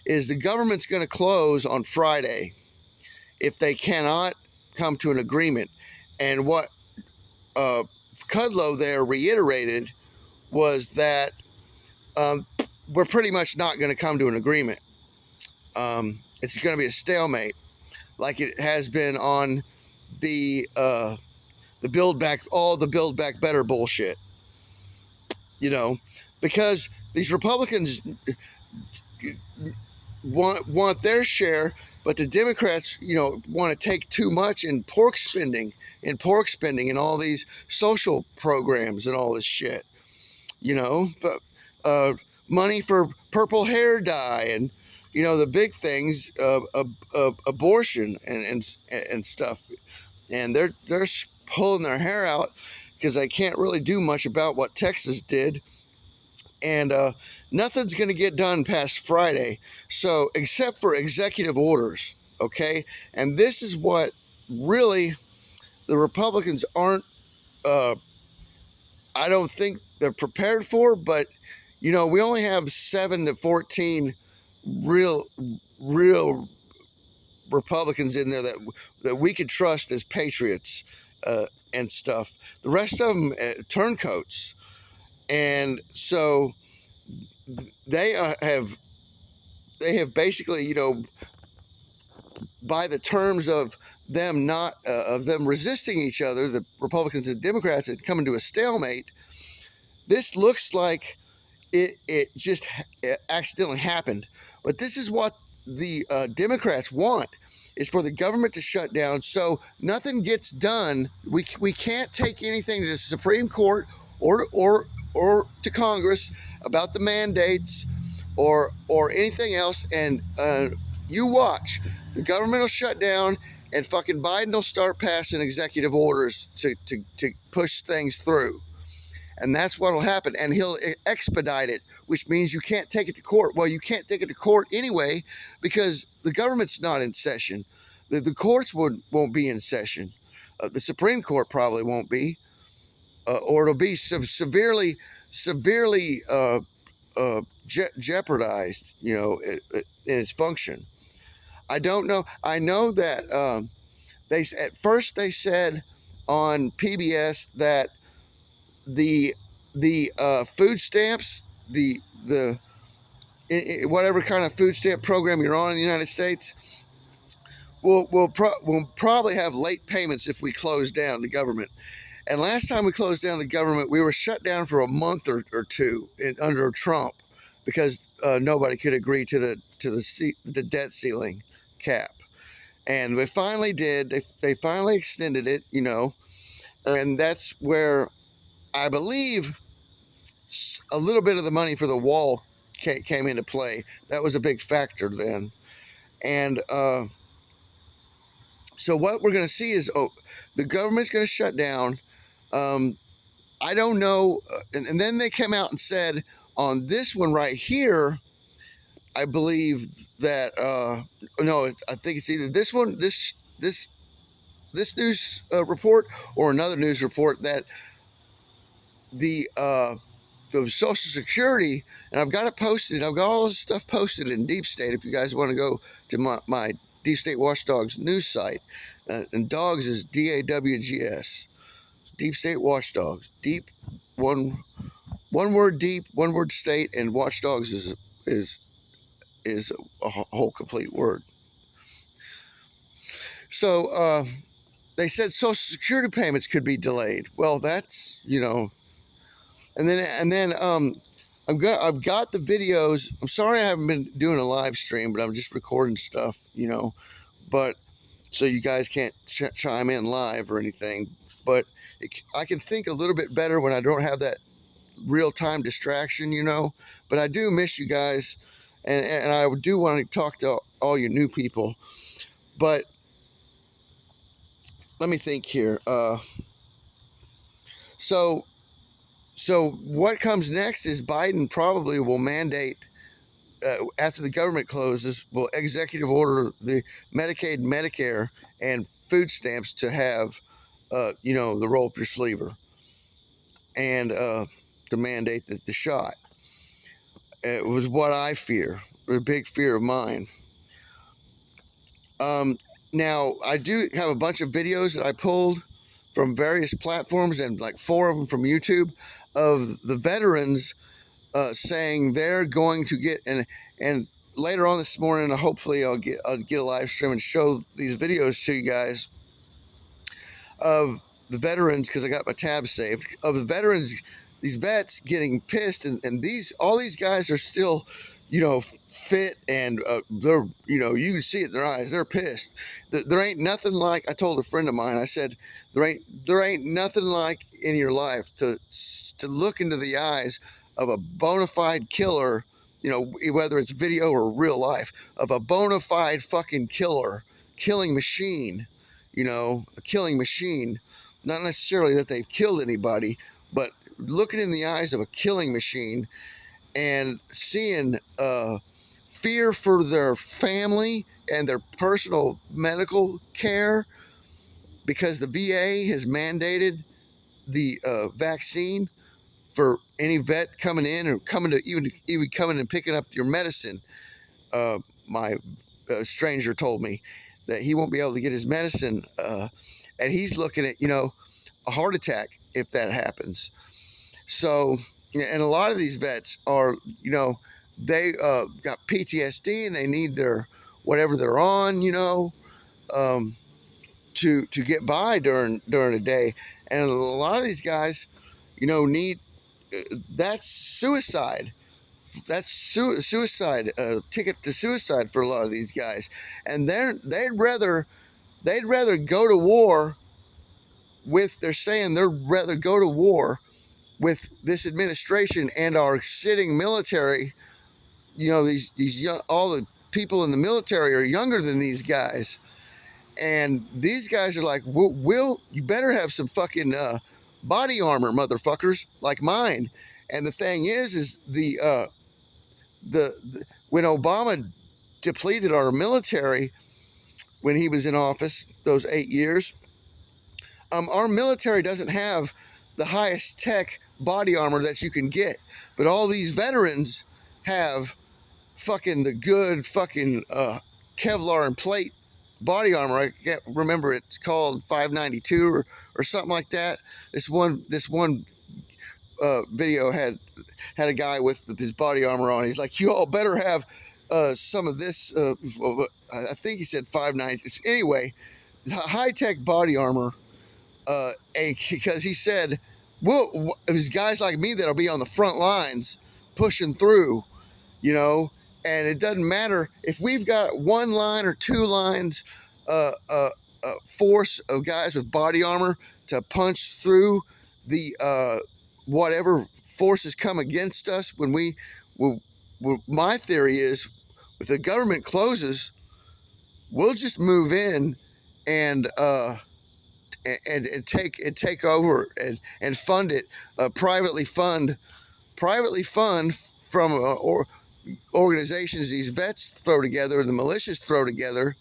is the government's going to close on Friday if they cannot come to an agreement. And what Kudlow there reiterated was that we're pretty much not going to come to an agreement. It's going to be a stalemate, like it has been on the Build Back Better bullshit. Because these Republicans want their share, but the Democrats, want to take too much in pork spending and all these social programs and all this shit. But money for purple hair dye and the big things, abortion and stuff, and they're pulling their hair out because they can't really do much about what Texas did. And nothing's going to get done past Friday, so except for executive orders, okay? And this is what really the Republicans aren't, I don't think they're prepared for, but, we only have 7 to 14 real Republicans in there that we could trust as patriots and stuff. The rest of them turncoats. And so they have basically, by the terms of them not of them resisting each other, the Republicans and Democrats had come into a stalemate. This looks like it just accidentally happened, but this is what the Democrats want, is for the government to shut down so nothing gets done. We can't take anything to the Supreme Court or to Congress about the mandates or anything else, and you watch, the government will shut down and fucking Biden will start passing executive orders to push things through. And that's what will happen. And he'll expedite it, which means you can't take it to court. Well, you can't take it to court anyway because the government's not in session. The courts won't be in session. The Supreme Court probably won't be. Or it'll be severely jeopardized, in its function. I don't know. I know that at first they said on PBS that the food stamps, the whatever kind of food stamp program you're on in the United States, we'll probably have late payments if we close down the government. And last time we closed down the government, we were shut down for a month or two under Trump because nobody could agree to the debt ceiling cap. And they finally did. They finally extended it, and that's where I believe a little bit of the money for the wall came into play. That was a big factor then. And so what we're going to see is the government's going to shut down. I don't know. And then they came out and said on this one right here, I believe that, no, I think it's either this one, this news report or another news report, that the Social Security, and I've got it posted. I've got all this stuff posted in Deep State. If you guys want to go to my Deep State Watchdogs news site, and dogs is DAWGS, Deep State Watchdogs. Deep, one word deep, one word state, and Watchdogs is is a whole complete word. So they said Social Security payments could be delayed. Well, that's, you know, and then I've got the videos. I'm sorry I haven't been doing a live stream, but I'm just recording stuff, you know, but so you guys can't chime in live or anything. But I can think a little bit better when I don't have that real-time distraction, you know. But I do miss you guys, and I do want to talk to all you new people. But let me think here. So what comes next is Biden probably will mandate, after the government closes, will executive order the Medicaid, Medicare, and food stamps to have, you know, the roll up your sleever, and to mandate the shot. It was what I fear, a big fear of mine. Now, I do have a bunch of videos that I pulled from various platforms, and like 4 of them from YouTube, of the veterans saying they're going to get, and later on this morning, hopefully I'll get a live stream and show these videos to you guys of the veterans, because I got my tab saved, of the veterans, these vets getting pissed, and all these guys are still, you know, fit, and they're, you know, you can see it in their eyes, they're pissed. There ain't nothing like, I told a friend of mine, I said, there ain't nothing like in your life to look into the eyes of a bona fide killer, you know, whether it's video or real life, of a bona fide fucking killing machine, you know, a killing machine. Not necessarily that they've killed anybody, but looking in the eyes of a killing machine and seeing fear for their family and their personal medical care, because the VA has mandated the vaccine for any vet coming in, or coming to even coming and picking up your medicine. My stranger told me that he won't be able to get his medicine, and he's looking at, you know, a heart attack if that happens. So, and a lot of these vets are, you know, they got PTSD, and they need their whatever they're on, you know, to get by during the day. And a lot of these guys, you know, need, that's suicide. That's suicide, ticket to suicide for a lot of these guys. And they'd rather go to war with, they're saying they'd rather go to war with this administration and our sitting military. You know, these young, all the people in the military are younger than these guys. And these guys are like, you better have some fucking body armor, motherfuckers, like mine. And the thing is the when Obama depleted our military when he was in office, those 8 years, our military doesn't have the highest tech body armor that you can get, but all these veterans have fucking the good fucking Kevlar and plate body armor. I can't remember, it's called 592 or something like that. This one video had a guy with his body armor on. He's like, you all better have some of this. I think he said 590. Anyway, high-tech body armor. Because he said, well, there's guys like me that'll be on the front lines pushing through, you know, and it doesn't matter if we've got 1 line or 2 lines, force of guys with body armor to punch through the whatever forces come against us. My theory is, if the government closes, we'll just move in and take over and fund it, privately fund from organizations these vets throw together, the militias throw together,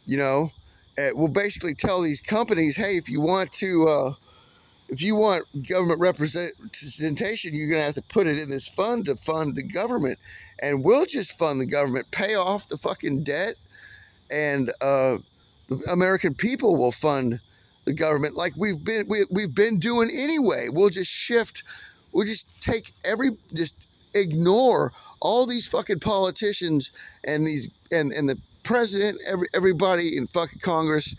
you know. We'll basically tell these companies, hey, if you want government representation, you're going to have to put it in this fund to fund the government, and we'll just fund the government, pay off the fucking debt, and the American people will fund the government like we've been doing anyway. We'll just shift. We'll just ignore all these fucking politicians and the president, everybody in fucking Congress,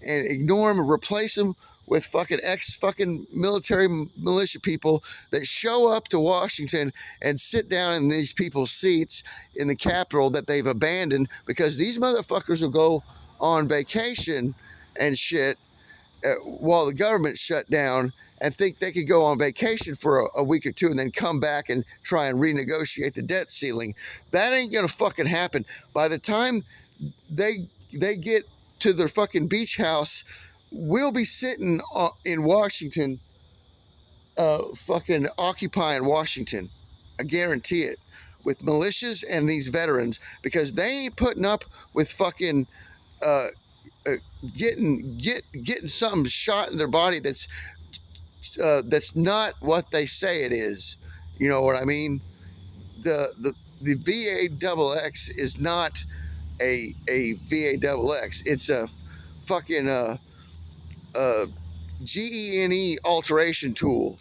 and ignore them and replace them with fucking fucking military militia people that show up to Washington and sit down in these people's seats in the Capitol that they've abandoned, because these motherfuckers will go on vacation and shit while the government shut down, and think they could go on vacation for a week or two and then come back and try and renegotiate the debt ceiling. That ain't gonna fucking happen. By the time they get to their fucking beach house, we'll be sitting in Washington, fucking occupying Washington. I guarantee it. With militias and these veterans, because they ain't putting up with fucking getting something shot in their body that's not what they say it is. You know what I mean? The VA-XX is not a VA-XX. It's a fucking GENE alteration tool.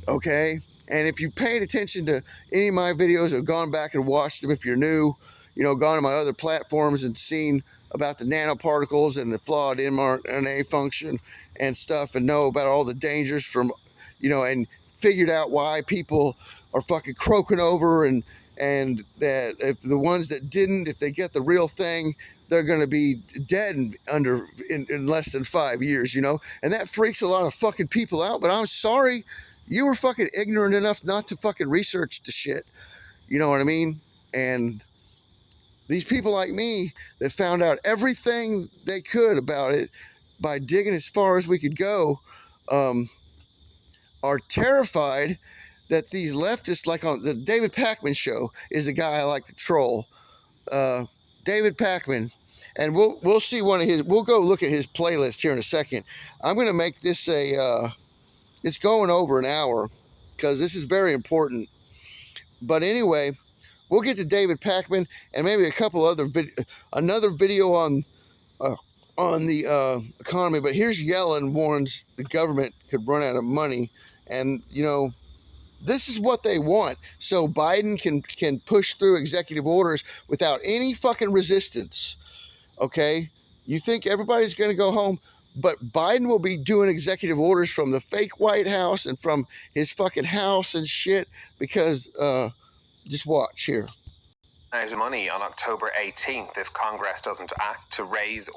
Okay? And if you paid attention to any of my videos, or gone back and watched them, if you're new, you know, gone to my other platforms and seen about the nanoparticles and the flawed mRNA function and stuff, and know about all the dangers from, you know, and figured out why people are fucking croaking over, and that if the ones that didn't, if they get the real thing, they're going to be dead in less than 5 years, you know, and that freaks a lot of fucking people out. But I'm sorry, you were fucking ignorant enough not to fucking research the shit. You know what I mean? And these people like me that found out everything they could about it by digging as far as we could go, are terrified that these leftists, like on the David Pakman show, is the guy I like to troll. David Pakman, and we'll see one of his. We'll go look at his playlist here in a second. I'm going to make this it's going over an hour because this is very important. But anyway, we'll get to David Pakman and maybe a couple other another video on the economy. But here's Yellen warns the government could run out of money, and you know, this is what they want. So Biden can push through executive orders without any fucking resistance. Okay? You think everybody's going to go home, but Biden will be doing executive orders from the fake White House and from his fucking house and shit, because just watch here. Out of money on October 18th if Congress doesn't act to raise.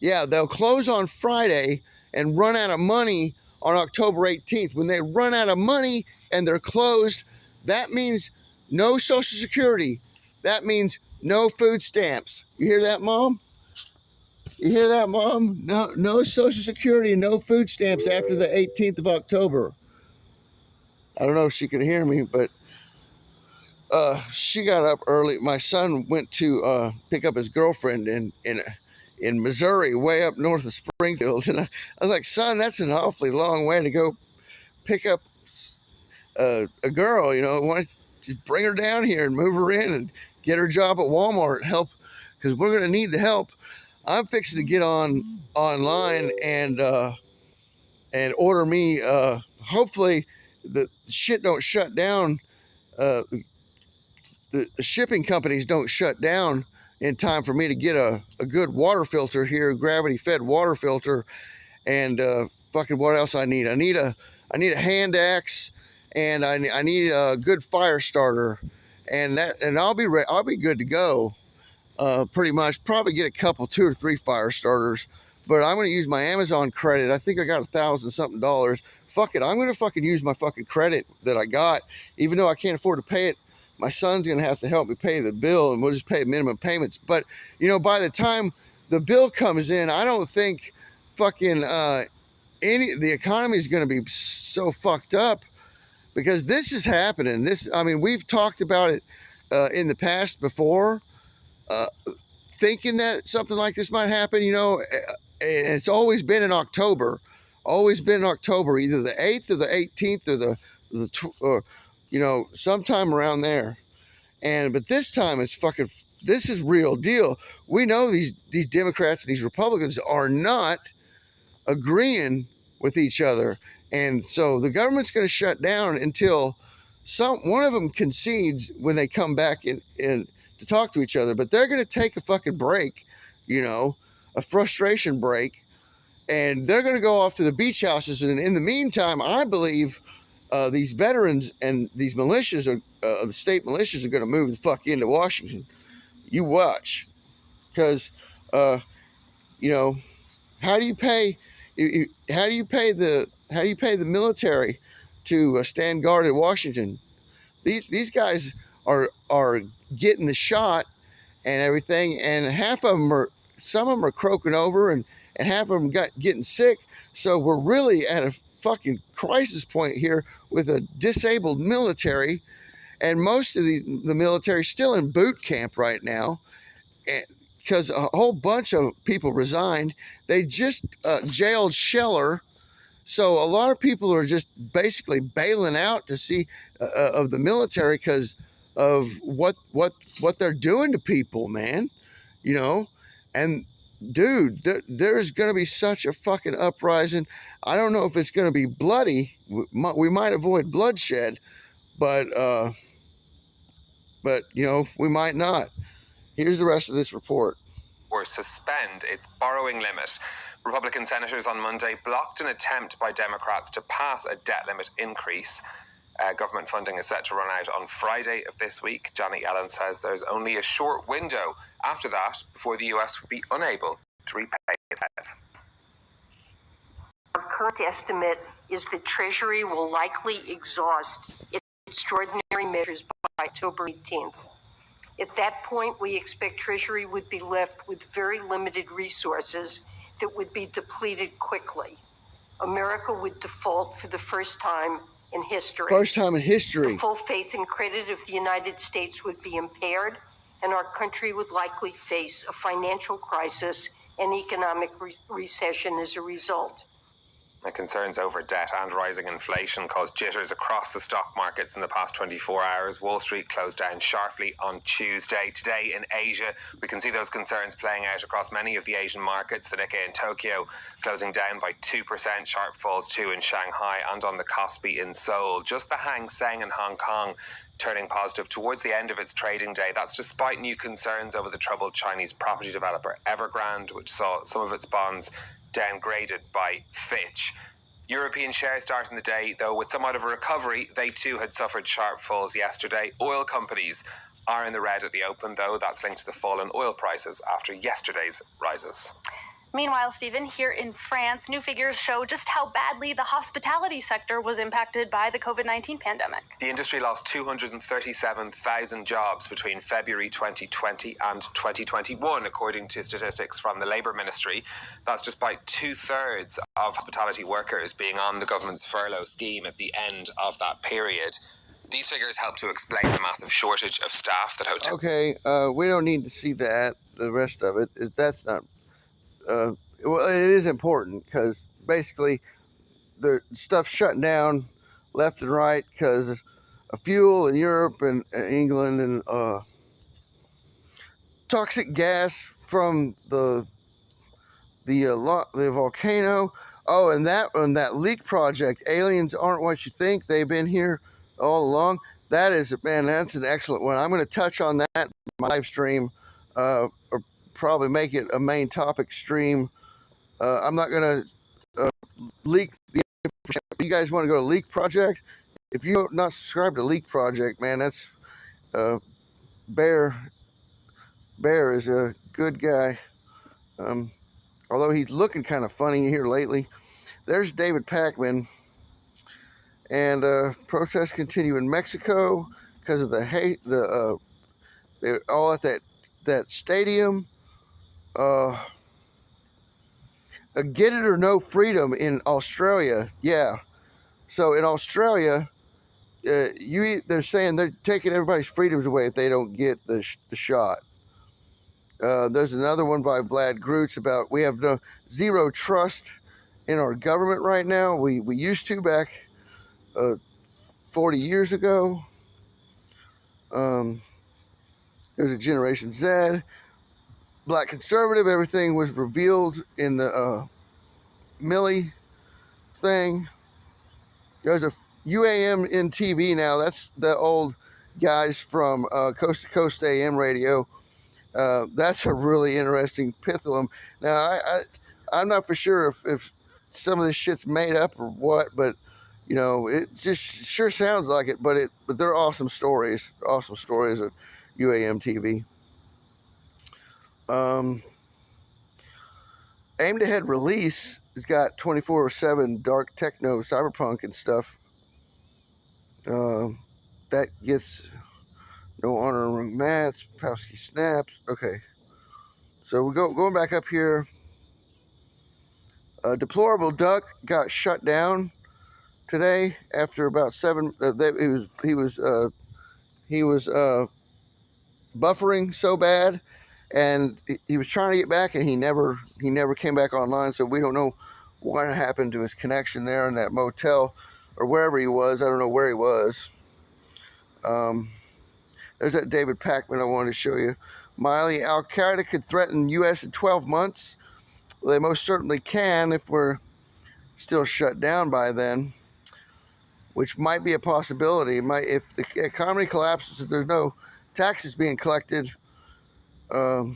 Yeah, they'll close on Friday and run out of money on October 18th. When they run out of money and they're closed, that means no Social Security. That means no food stamps. You hear that, Mom? You hear that, Mom? No Social Security and no food stamps after the 18th of October. I don't know if she can hear me, but she got up early. My son went to pick up his girlfriend in Missouri, way up north of Springfield. And I was like, son, that's an awfully long way to go pick up a girl. You know, why don't you bring her down here and move her in and get her job at Walmart, help, because we're going to need the help. I'm fixing to get online and order me. Hopefully, the shit don't shut down. The shipping companies don't shut down in time for me to get a good water filter here, gravity fed water filter, and fucking what else I need? I need a hand axe, and I need a good fire starter, and I'll be good to go. Pretty much, probably get a couple, 2 or 3 fire starters, but I'm going to use my Amazon credit. I think I got $1,000-something. Fuck it, I'm going to fucking use my fucking credit that I got, even though I can't afford to pay it. My son's going to have to help me pay the bill, and we'll just pay minimum payments. But, you know, by the time the bill comes in, I don't think fucking the economy is going to be so fucked up, because this is happening. I mean, we've talked about it in the past before, thinking that something like this might happen, you know, and it's always been in October. Always been in October, either the 8th or the 18th or you know, sometime around there. But this time this is real deal. We know these Democrats and these Republicans are not agreeing with each other. And so the government's going to shut down until one of them concedes when they come back in to talk to each other, but they're going to take a fucking break, a frustration break, and they're going to go off to the beach houses. And in the meantime, I believe these veterans and these militias, the state militias, are going to move the fuck into Washington. You watch, because how do you pay? How do you pay the military to stand guard at Washington? These guys are getting the shot and everything, and some of them are croaking over, and half of them getting sick. So we're really at a fucking crisis point here with a disabled military, and most of the military is still in boot camp right now, because a whole bunch of people resigned. They just jailed Scheller. So a lot of people are just basically bailing out to see of the military because of what they're doing to people, man. And dude, there's going to be such a fucking uprising. I don't know if it's going to be bloody. We might avoid bloodshed, but we might not. Here's the rest of this report. Or suspend its borrowing limit. Republican senators on Monday blocked an attempt by Democrats to pass a debt limit increase. Government funding is set to run out on Friday of this week. Janet Yellen says there's only a short window after that before the US will be unable to repay its debt. Our current estimate is that Treasury will likely exhaust its extraordinary measures by October 18th. At that point, we expect Treasury would be left with very limited resources that would be depleted quickly. America would default for the first time in history. First time in history. The full faith and credit of the United States would be impaired, and our country would likely face a financial crisis and economic recession as a result. The concerns over debt and rising inflation caused jitters across the stock markets in the past 24 hours. Wall Street closed down sharply on Tuesday. Today in Asia, we can see those concerns playing out across many of the Asian markets. The Nikkei in Tokyo closing down by 2%, sharp falls too in Shanghai and on the Kospi in Seoul. Just the Hang Seng in Hong Kong turning positive towards the end of its trading day. That's despite new concerns over the troubled Chinese property developer Evergrande, which saw some of its bonds downgraded by Fitch. European shares starting the day, though, with somewhat of a recovery. They too had suffered sharp falls yesterday. Oil companies are in the red at the open, though. That's linked to the fall in oil prices after yesterday's rises. Meanwhile, Stephen, here in France, new figures show just how badly the hospitality sector was impacted by the COVID-19 pandemic. The industry lost 237,000 jobs between February 2020 and 2021, according to statistics from the Labour Ministry. That's despite 2/3 of hospitality workers being on the government's furlough scheme at the end of that period. These figures help to explain the massive shortage of staff that hotels... Okay, we don't need to see that. The rest of it, that's not... well, it is important because basically the stuff shutting down left and right because of fuel in Europe and England, and toxic gas from the volcano. Oh, and that leak project. Aliens aren't what you think. They've been here all along. That's an excellent one. I'm going to touch on that in my live stream, or probably make it a main topic stream. I'm not going to leak the information. You guys want to go to Leak Project? If you're not subscribed to Leak Project, man, that's Bear is a good guy. Although he's looking kind of funny here lately. There's David Pakman. And protests continue in Mexico because of the hate. They're all at that stadium. Get it or no freedom in Australia. Yeah. So in Australia, they're saying they're taking everybody's freedoms away if they don't get the shot. There's another one by Vlad Grutz about we have zero trust in our government right now. We used to back 40 years ago. There's a Generation Z. Black conservative, everything was revealed in the Milley thing. There's UAM in TV now. That's the old guys from Coast to Coast AM radio. That's a really interesting pithalum. Now, I'm not for sure if some of this shit's made up or what, but you know, it just sure sounds like it. But they're awesome stories. Awesome stories at UAM TV. Aimed Ahead Release has got 24/7 dark techno, cyberpunk, and stuff. That gets no honor among mats. Powski snaps. Okay, so we going back up here. Deplorable Duck got shut down today after about 7. He was buffering so bad, and he was trying to get back, and he never came back online. So we don't know what happened to his connection there in that motel or wherever he was. I don't know where he was. There's that David Pakman I wanted to show you. Miley, Al Qaeda could threaten U.S. in 12 months. Well, they most certainly can if we're still shut down by then, which might be a possibility. If the economy collapses, if there's no taxes being collected, petrol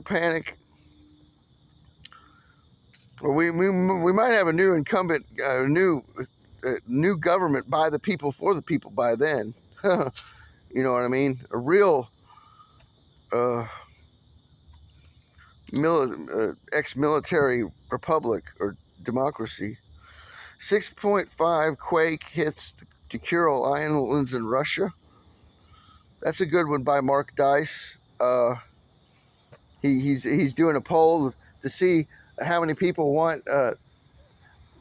panic, or we might have a new incumbent, new government by the people for the people by then. You know what I mean? A real ex-military republic or democracy. 6.5 quake hits the Kuril Islands in Russia. That's a good one by Mark Dice. He's doing a poll to see how many people want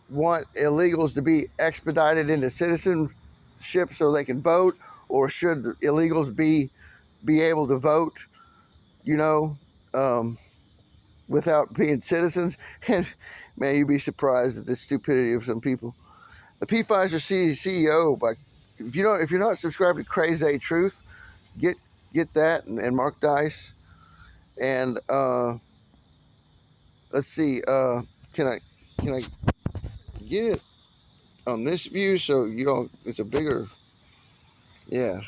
illegals to be expedited into citizenship so they can vote, or should illegals be able to vote, you know, without being citizens. And man, you'd be surprised at the stupidity of some people. The Pfizer CEO, if you're not subscribed to Crazy Truth, get that and Mark Dice. And let's see, can I get it on this view so you all, it's a bigger, yeah.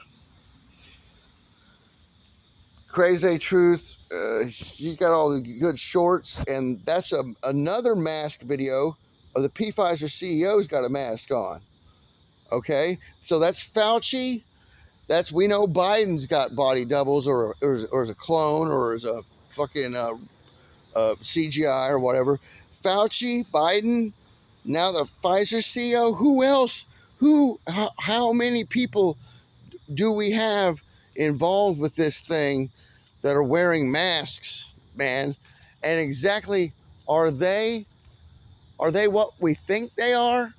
Crazy Truth, she's got all the good shorts, and that's another mask video of the Pfizer CEO's got a mask on. Okay, so that's Fauci. We know Biden's got body doubles or as a clone or as a fucking CGI or whatever. Fauci, Biden, now the Pfizer CEO. Who else? How many people do we have involved with this thing that are wearing masks, man? And exactly, are they what we think they are?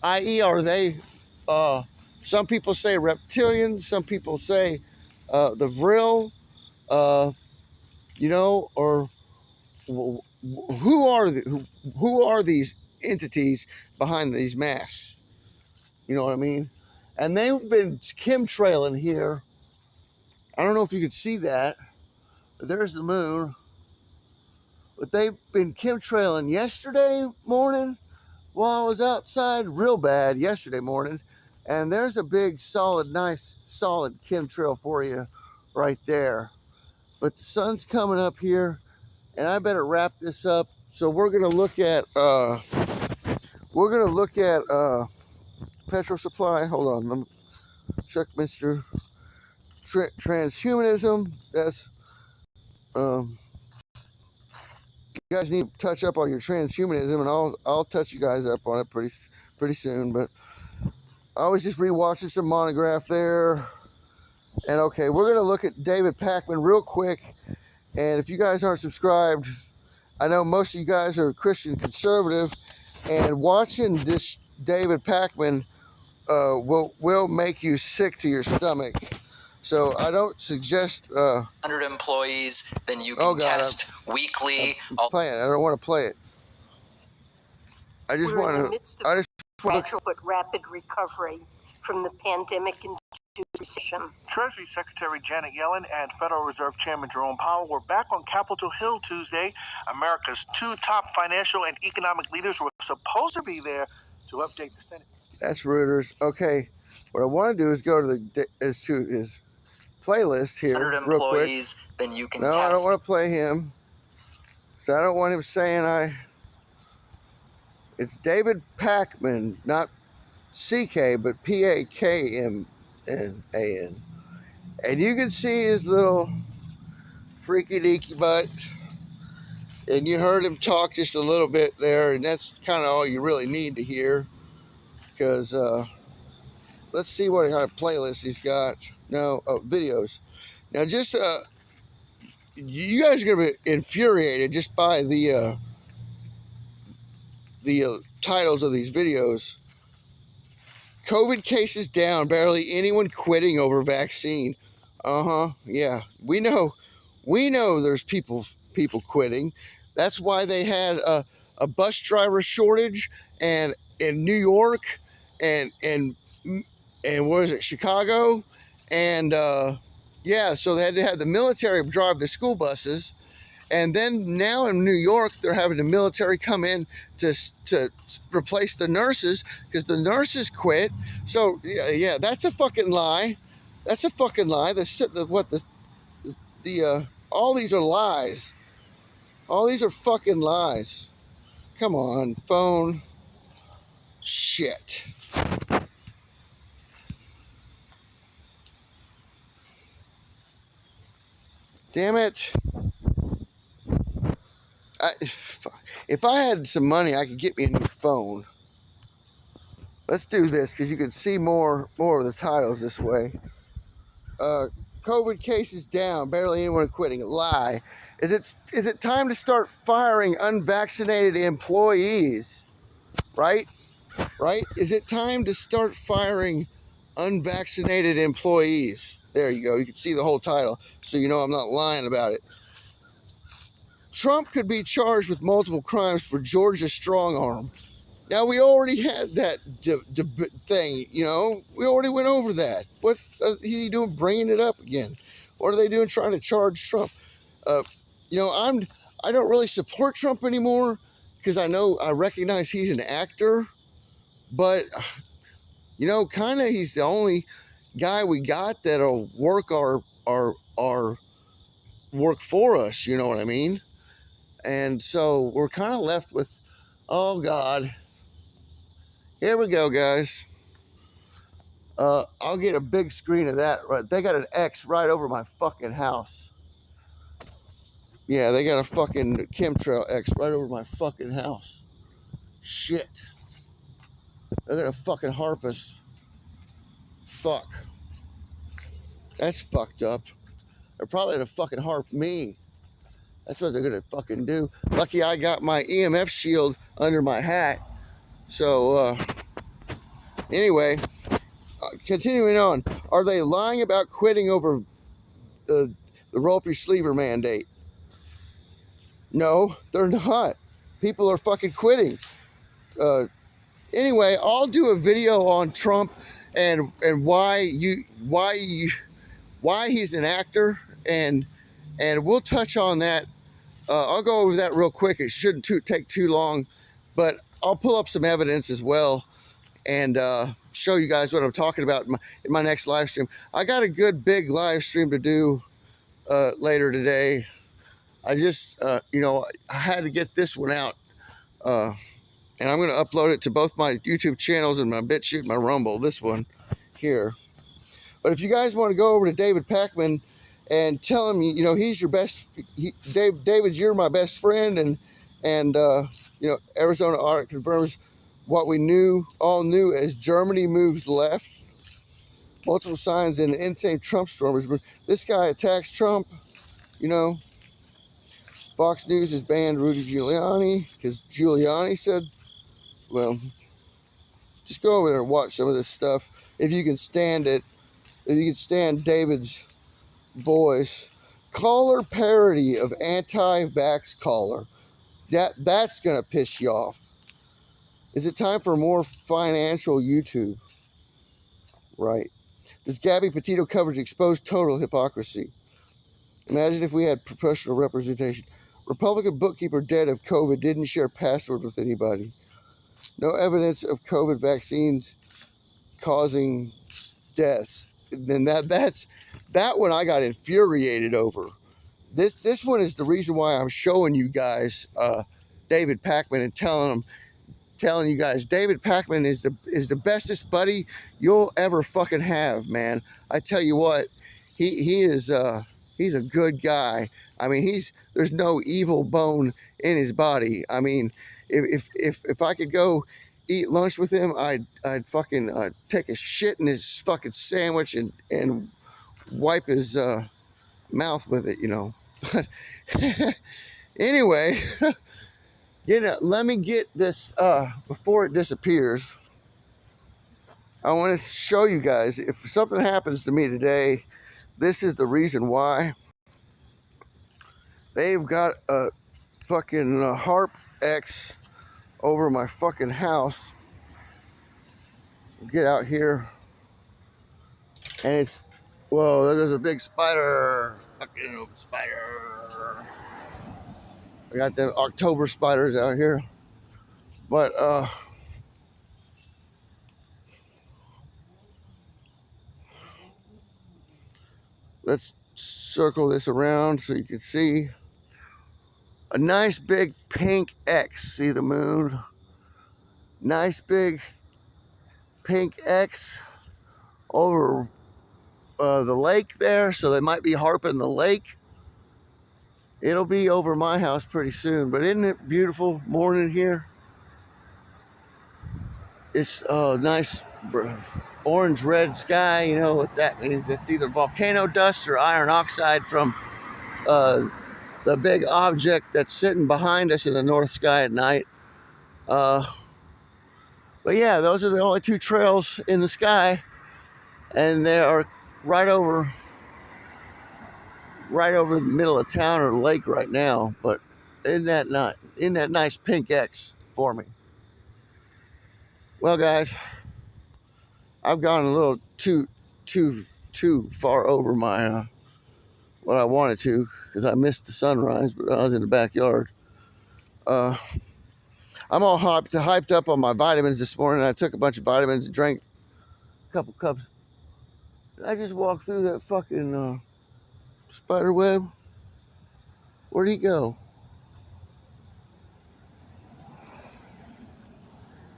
I.e., are they, some people say reptilians, some people say the Vril, you know, or who are these entities behind these masks? You know what I mean? And they've been chemtrailing here. I don't know if you could see that. There's the moon. But they've been chemtrailing yesterday morning while I was outside real bad yesterday morning. And there's a big, nice, solid chemtrail for you right there. But the sun's coming up here, and I better wrap this up. So we're gonna look at petrol supply. Hold on, let me check Mr. Transhumanism. That's you guys need to touch up on your transhumanism, and I'll touch you guys up on it pretty soon. But I was just rewatching some Monograph there. And okay, we're gonna look at David Pakman real quick. And if you guys aren't subscribed, I know most of you guys are Christian conservative, and watching this David Pakman will make you sick to your stomach. So I don't suggest 100 employees, then you can test weekly. I don't want to play it. I just want to. Gradual but rapid recovery from the pandemic-induced recession. Treasury Secretary Janet Yellen and Federal Reserve Chairman Jerome Powell were back on Capitol Hill Tuesday. America's two top financial and economic leaders were supposed to be there to update the Senate. That's Reuters. Okay, what I want to do is go to his playlist here real quick. Then you can No, I don't want to play him. So I don't want him saying It's David Pakman, not CK, but PAKMAN. And you can see his little freaky deaky butt. And you heard him talk just a little bit there, and that's kind of all you really need to hear. Because let's see what kind of playlist he's got. No, videos. Now, just you guys are gonna be infuriated just by the titles of these videos. COVID cases down, barely anyone quitting over vaccine. Yeah, we know there's people quitting. That's why they had a bus driver shortage and in New York and what is it, Chicago, and yeah, so they had to have the military drive the school buses. And then now in New York, they're having the military come in to replace the nurses because the nurses quit. So yeah, that's a fucking lie. That's a fucking lie. All these are lies. All these are fucking lies. Come on, phone. Shit. Damn it. If I had some money, I could get me a new phone. Let's do this because you can see more of the titles this way. COVID cases down, barely anyone quitting. Lie. Is it time to start firing unvaccinated employees? Right? Is it time to start firing unvaccinated employees? There you go. You can see the whole title, so you know I'm not lying about it. Trump could be charged with multiple crimes for Georgia strong arm. Now, we already had that thing, you know. We already went over that. What is he doing bringing it up again? What are they doing trying to charge Trump? You know, I don't really support Trump anymore because I recognize he's an actor. But, you know, kind of he's the only guy we got that'll work our work for us, you know what I mean? And so we're kind of left with, oh, God. Here we go, guys. I'll get a big screen of that. Right, they got an X right over my fucking house. Yeah, they got a fucking chemtrail X right over my fucking house. Shit. They're gonna fucking harp us. Fuck. That's fucked up. They're probably gonna fucking harp me. That's what they're gonna fucking do. Lucky I got my EMF shield under my hat. So, anyway, continuing on. Are they lying about quitting over the roll up your sleever mandate? No, they're not. People are fucking quitting. Anyway, I'll do a video on Trump and why he's an actor, and we'll touch on that. I'll go over that real quick. It shouldn't take too long, but I'll pull up some evidence as well and show you guys what I'm talking about in my next live stream. I got a good big live stream to do later today. I just, you know, I had to get this one out. And I'm going to upload it to both my YouTube channels and my BitChute, my Rumble, this one here. But if you guys want to go over to David Pakman and tell him, you know, he's your best, David, you're my best friend, and you know, Arizona audit confirms what we all knew as Germany moves left. Multiple signs in the insane Trump stormers. This guy attacks Trump, you know. Fox News has banned Rudy Giuliani because Giuliani said, well, just go over there and watch some of this stuff if you can stand it. If you can stand David's voice. Caller parody of anti-vax caller. That's going to piss you off. Is it time for more financial YouTube? Right. Does Gabby Petito coverage expose total hypocrisy? Imagine if we had professional representation. Republican bookkeeper dead of COVID didn't share password with anybody. No evidence of COVID vaccines causing deaths. Then that one I got infuriated over. This one is the reason why I'm showing you guys David Pakman and telling you guys David Pakman is the bestest buddy you'll ever fucking have, man. I tell you what, he's a good guy. I mean, there's no evil bone in his body. I mean, if I could go eat lunch with him, I'd fucking take a shit in his fucking sandwich and wipe his mouth with it, you know. Anyway, let me get this before it disappears. I want to show you guys, if something happens to me today, this is the reason why. They've got a fucking Harp X over my fucking house. Get out here, and it's, whoa, there's a big spider. Fucking spider. I got the October spiders out here. But let's circle this around so you can see a nice big pink X. See the moon? Nice big pink X over the lake there. So they might be harping the lake. It'll be over my house pretty soon. But isn't it beautiful morning here? It's nice orange-red sky. You know what that means. It's either volcano dust or iron oxide from the big object that's sitting behind us in the north sky at night. But yeah, those are the only two trails in the sky, and they are right over the middle of town or the lake right now. But isn't that nice pink X for me? Well, guys, I've gone a little too far over my what I wanted to, because I missed the sunrise, but I was in the backyard. I'm all hyped up on my vitamins this morning. I took a bunch of vitamins and drank a couple cups. Did I just walk through that fucking spider web? Where'd he go?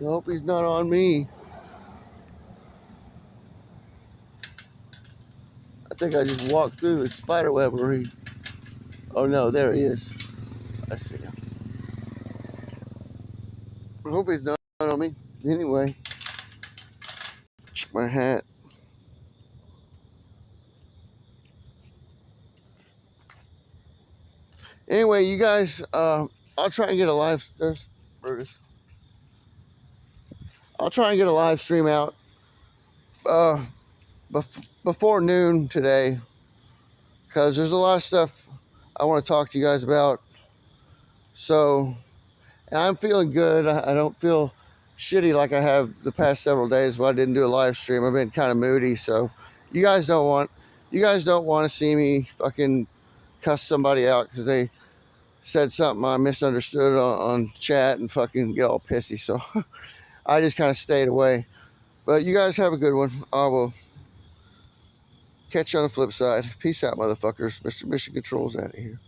I hope he's not on me. I think I just walked through the spider web where he... Oh no, there he is. I see him. I hope he's not on me. Anyway, my hat. Anyway, you guys, I'll try and get a live... There's Brutus. I'll try and get a live stream out before noon today, because there's a lot of stuff I want to talk to you guys about. So, and I'm feeling good. I don't feel shitty like I have the past several days when I didn't do a live stream. I've been kind of moody, so you guys don't want to see me fucking cuss somebody out because they said something I misunderstood on chat and fucking get all pissy. So I just kind of stayed away. But you guys have a good one. I will catch you on the flip side. Peace out, motherfuckers. Mr. Mission Control's out of here.